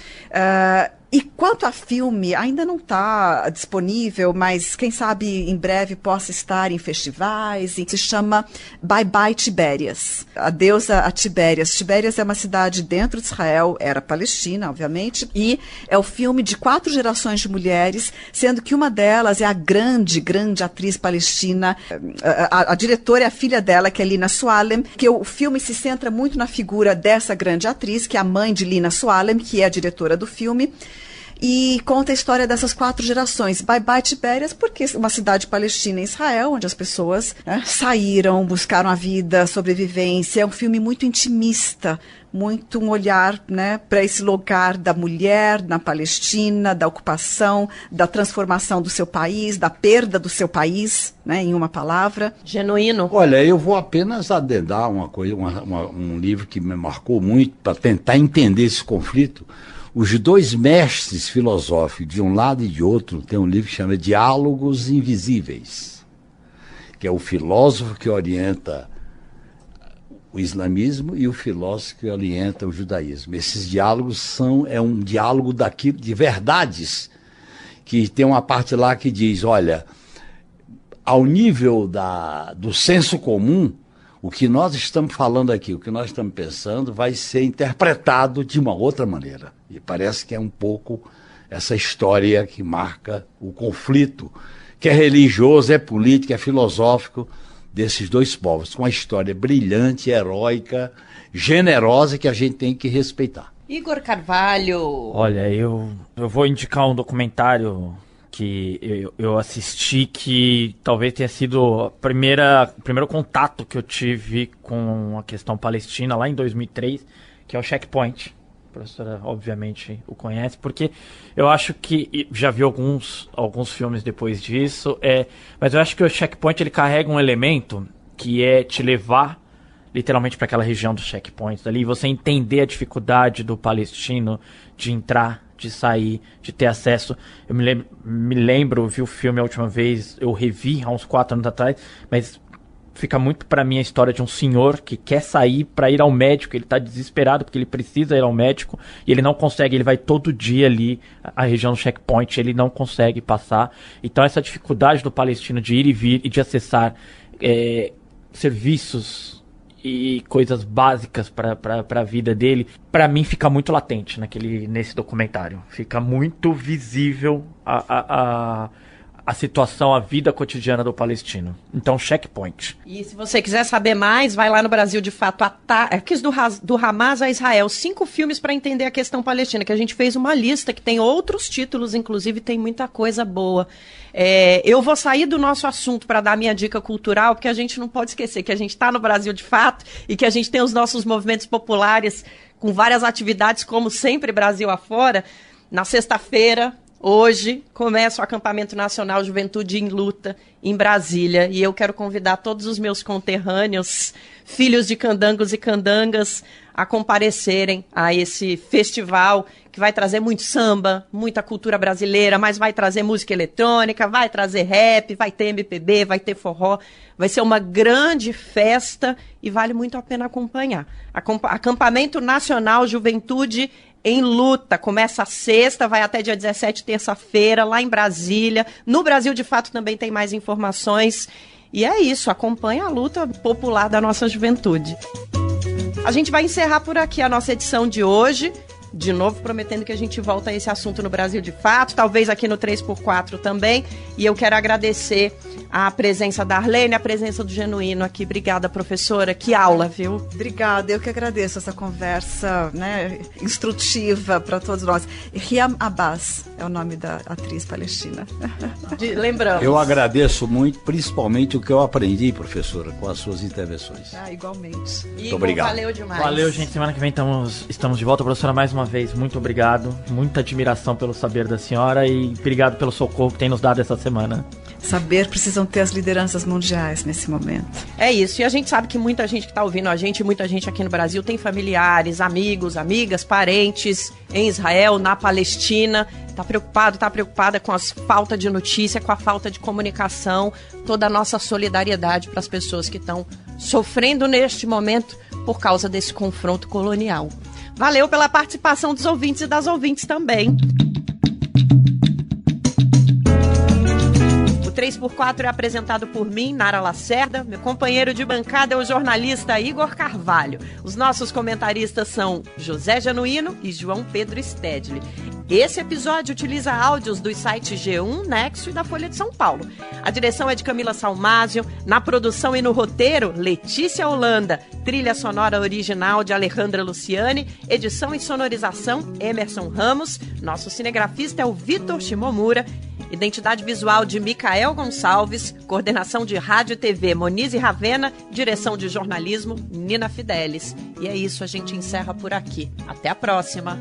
[SPEAKER 9] E quanto a filme, ainda não está disponível, mas quem sabe em breve possa estar em festivais. Se chama Bye Bye Tibérias, Adeus a Tibérias. Tibérias é uma cidade dentro de Israel, era Palestina, obviamente, e é o filme de 4 gerações de mulheres, sendo que uma delas é a grande atriz palestina. A diretora é a filha dela, que é Lina Sualem, que o filme se centra muito na figura dessa grande atriz, que é a mãe de Lina Sualem, que é a diretora do filme. E conta a história dessas 4 gerações. Bye Bye Tibérias, porque é uma cidade palestina em Israel, onde as pessoas saíram, buscaram a vida, sobrevivência. É um filme muito intimista, muito um olhar, né, para esse lugar da mulher na Palestina, da ocupação, da transformação do seu país, da perda do seu país, né, em uma palavra.
[SPEAKER 3] Genuíno.
[SPEAKER 4] Olha, eu vou apenas adendar uma coisa, um livro que me marcou muito para tentar entender esse conflito. Os 2 mestres filosóficos, de um lado e de outro, tem um livro que chama Diálogos Invisíveis, que é o filósofo que orienta o islamismo e o filósofo que orienta o judaísmo. Esses diálogos é um diálogo de verdades, que tem uma parte lá que diz, olha, ao nível do senso comum, o que nós estamos falando aqui, o que nós estamos pensando, vai ser interpretado de uma outra maneira. E parece que é um pouco essa história que marca o conflito, que é religioso, é político, é filosófico, desses 2 povos, com uma história brilhante, heróica, generosa, que a gente tem que respeitar.
[SPEAKER 3] Igor Carvalho.
[SPEAKER 5] Olha, eu vou indicar um documentário que eu assisti, que talvez tenha sido o primeiro contato que eu tive com a questão palestina lá em 2003, que é o Checkpoint. A professora obviamente o conhece, porque eu acho que já vi alguns filmes depois disso, mas eu acho que o Checkpoint ele carrega um elemento que é te levar literalmente para aquela região dos checkpoints ali, e você entender a dificuldade do palestino de entrar, de sair, de ter acesso. Eu me lembro, vi o filme a última vez, eu revi há uns 4 anos atrás, mas fica muito para mim a história de um senhor que quer sair para ir ao médico, ele tá desesperado porque ele precisa ir ao médico e ele não consegue, ele vai todo dia ali à região do checkpoint, ele não consegue passar. Então essa dificuldade do palestino de ir e vir e de acessar serviços e coisas básicas para a vida dele, para mim fica muito latente nesse documentário. Fica muito visível a situação, a vida cotidiana do palestino. Então, Checkpoint.
[SPEAKER 3] E se você quiser saber mais, vai lá no Brasil de Fato, Ataques do Hamas a Israel. 5 filmes para entender a questão palestina, que a gente fez uma lista, que tem outros títulos, inclusive tem muita coisa boa. Eu vou sair do nosso assunto para dar minha dica cultural, porque a gente não pode esquecer que a gente está no Brasil de Fato e que a gente tem os nossos movimentos populares com várias atividades, como sempre, Brasil afora. Na sexta-feira, hoje, começa o Acampamento Nacional Juventude em Luta em Brasília, e eu quero convidar todos os meus conterrâneos, filhos de candangos e candangas, a comparecerem a esse festival que vai trazer muito samba, muita cultura brasileira, mas vai trazer música eletrônica, vai trazer rap, vai ter MPB, vai ter forró. Vai ser uma grande festa e vale muito a pena acompanhar. Acampamento Nacional Juventude em Luta. Começa sexta, vai até dia 17, terça-feira, lá em Brasília. No Brasil, de Fato, também tem mais informações. E é isso, acompanha a luta popular da nossa juventude. A gente vai encerrar por aqui a nossa edição de hoje. De novo, prometendo que a gente volta a esse assunto no Brasil de Fato, talvez aqui no 3x4 também. E eu quero agradecer a presença da Arlene, a presença do Genuíno aqui. Obrigada, professora. Que aula, viu?
[SPEAKER 9] Obrigada, eu que agradeço essa conversa, né, instrutiva para todos nós. Riam Abbas é o nome da atriz palestina.
[SPEAKER 3] Lembramos.
[SPEAKER 4] Eu agradeço muito, principalmente o que eu aprendi, professora, com as suas intervenções.
[SPEAKER 9] Igualmente.
[SPEAKER 3] Muito
[SPEAKER 4] obrigado.
[SPEAKER 3] Valeu demais.
[SPEAKER 5] Valeu, gente. Semana que vem estamos de volta. Professora, mais uma vez, muito obrigado. Muita admiração pelo saber da senhora e obrigado pelo socorro que tem nos dado essa semana.
[SPEAKER 9] Saber precisam ter as lideranças mundiais nesse momento.
[SPEAKER 3] É isso, e a gente sabe que muita gente que está ouvindo a gente, muita gente aqui no Brasil tem familiares, amigos, amigas, parentes em Israel, na Palestina, está preocupada com a falta de notícia, com a falta de comunicação, toda a nossa solidariedade para as pessoas que estão sofrendo neste momento por causa desse confronto colonial. Valeu pela participação dos ouvintes e das ouvintes também. 3x4 é apresentado por mim, Nara Lacerda. Meu companheiro de bancada é o jornalista Igor Carvalho. Os nossos comentaristas são José Genuíno e João Pedro Stedley. Esse episódio utiliza áudios dos sites G1, Nexo e da Folha de São Paulo. A direção é de Camila Salmásio, na produção e no roteiro, Letícia Holanda, trilha sonora original de Alejandra Luciani, edição e sonorização, Emerson Ramos, nosso cinegrafista é o Vitor Shimomura, identidade visual de Micael Gonçalves, coordenação de rádio e TV Monize Ravena, direção de jornalismo Nina Fidelis. E é isso, a gente encerra por aqui. Até a próxima!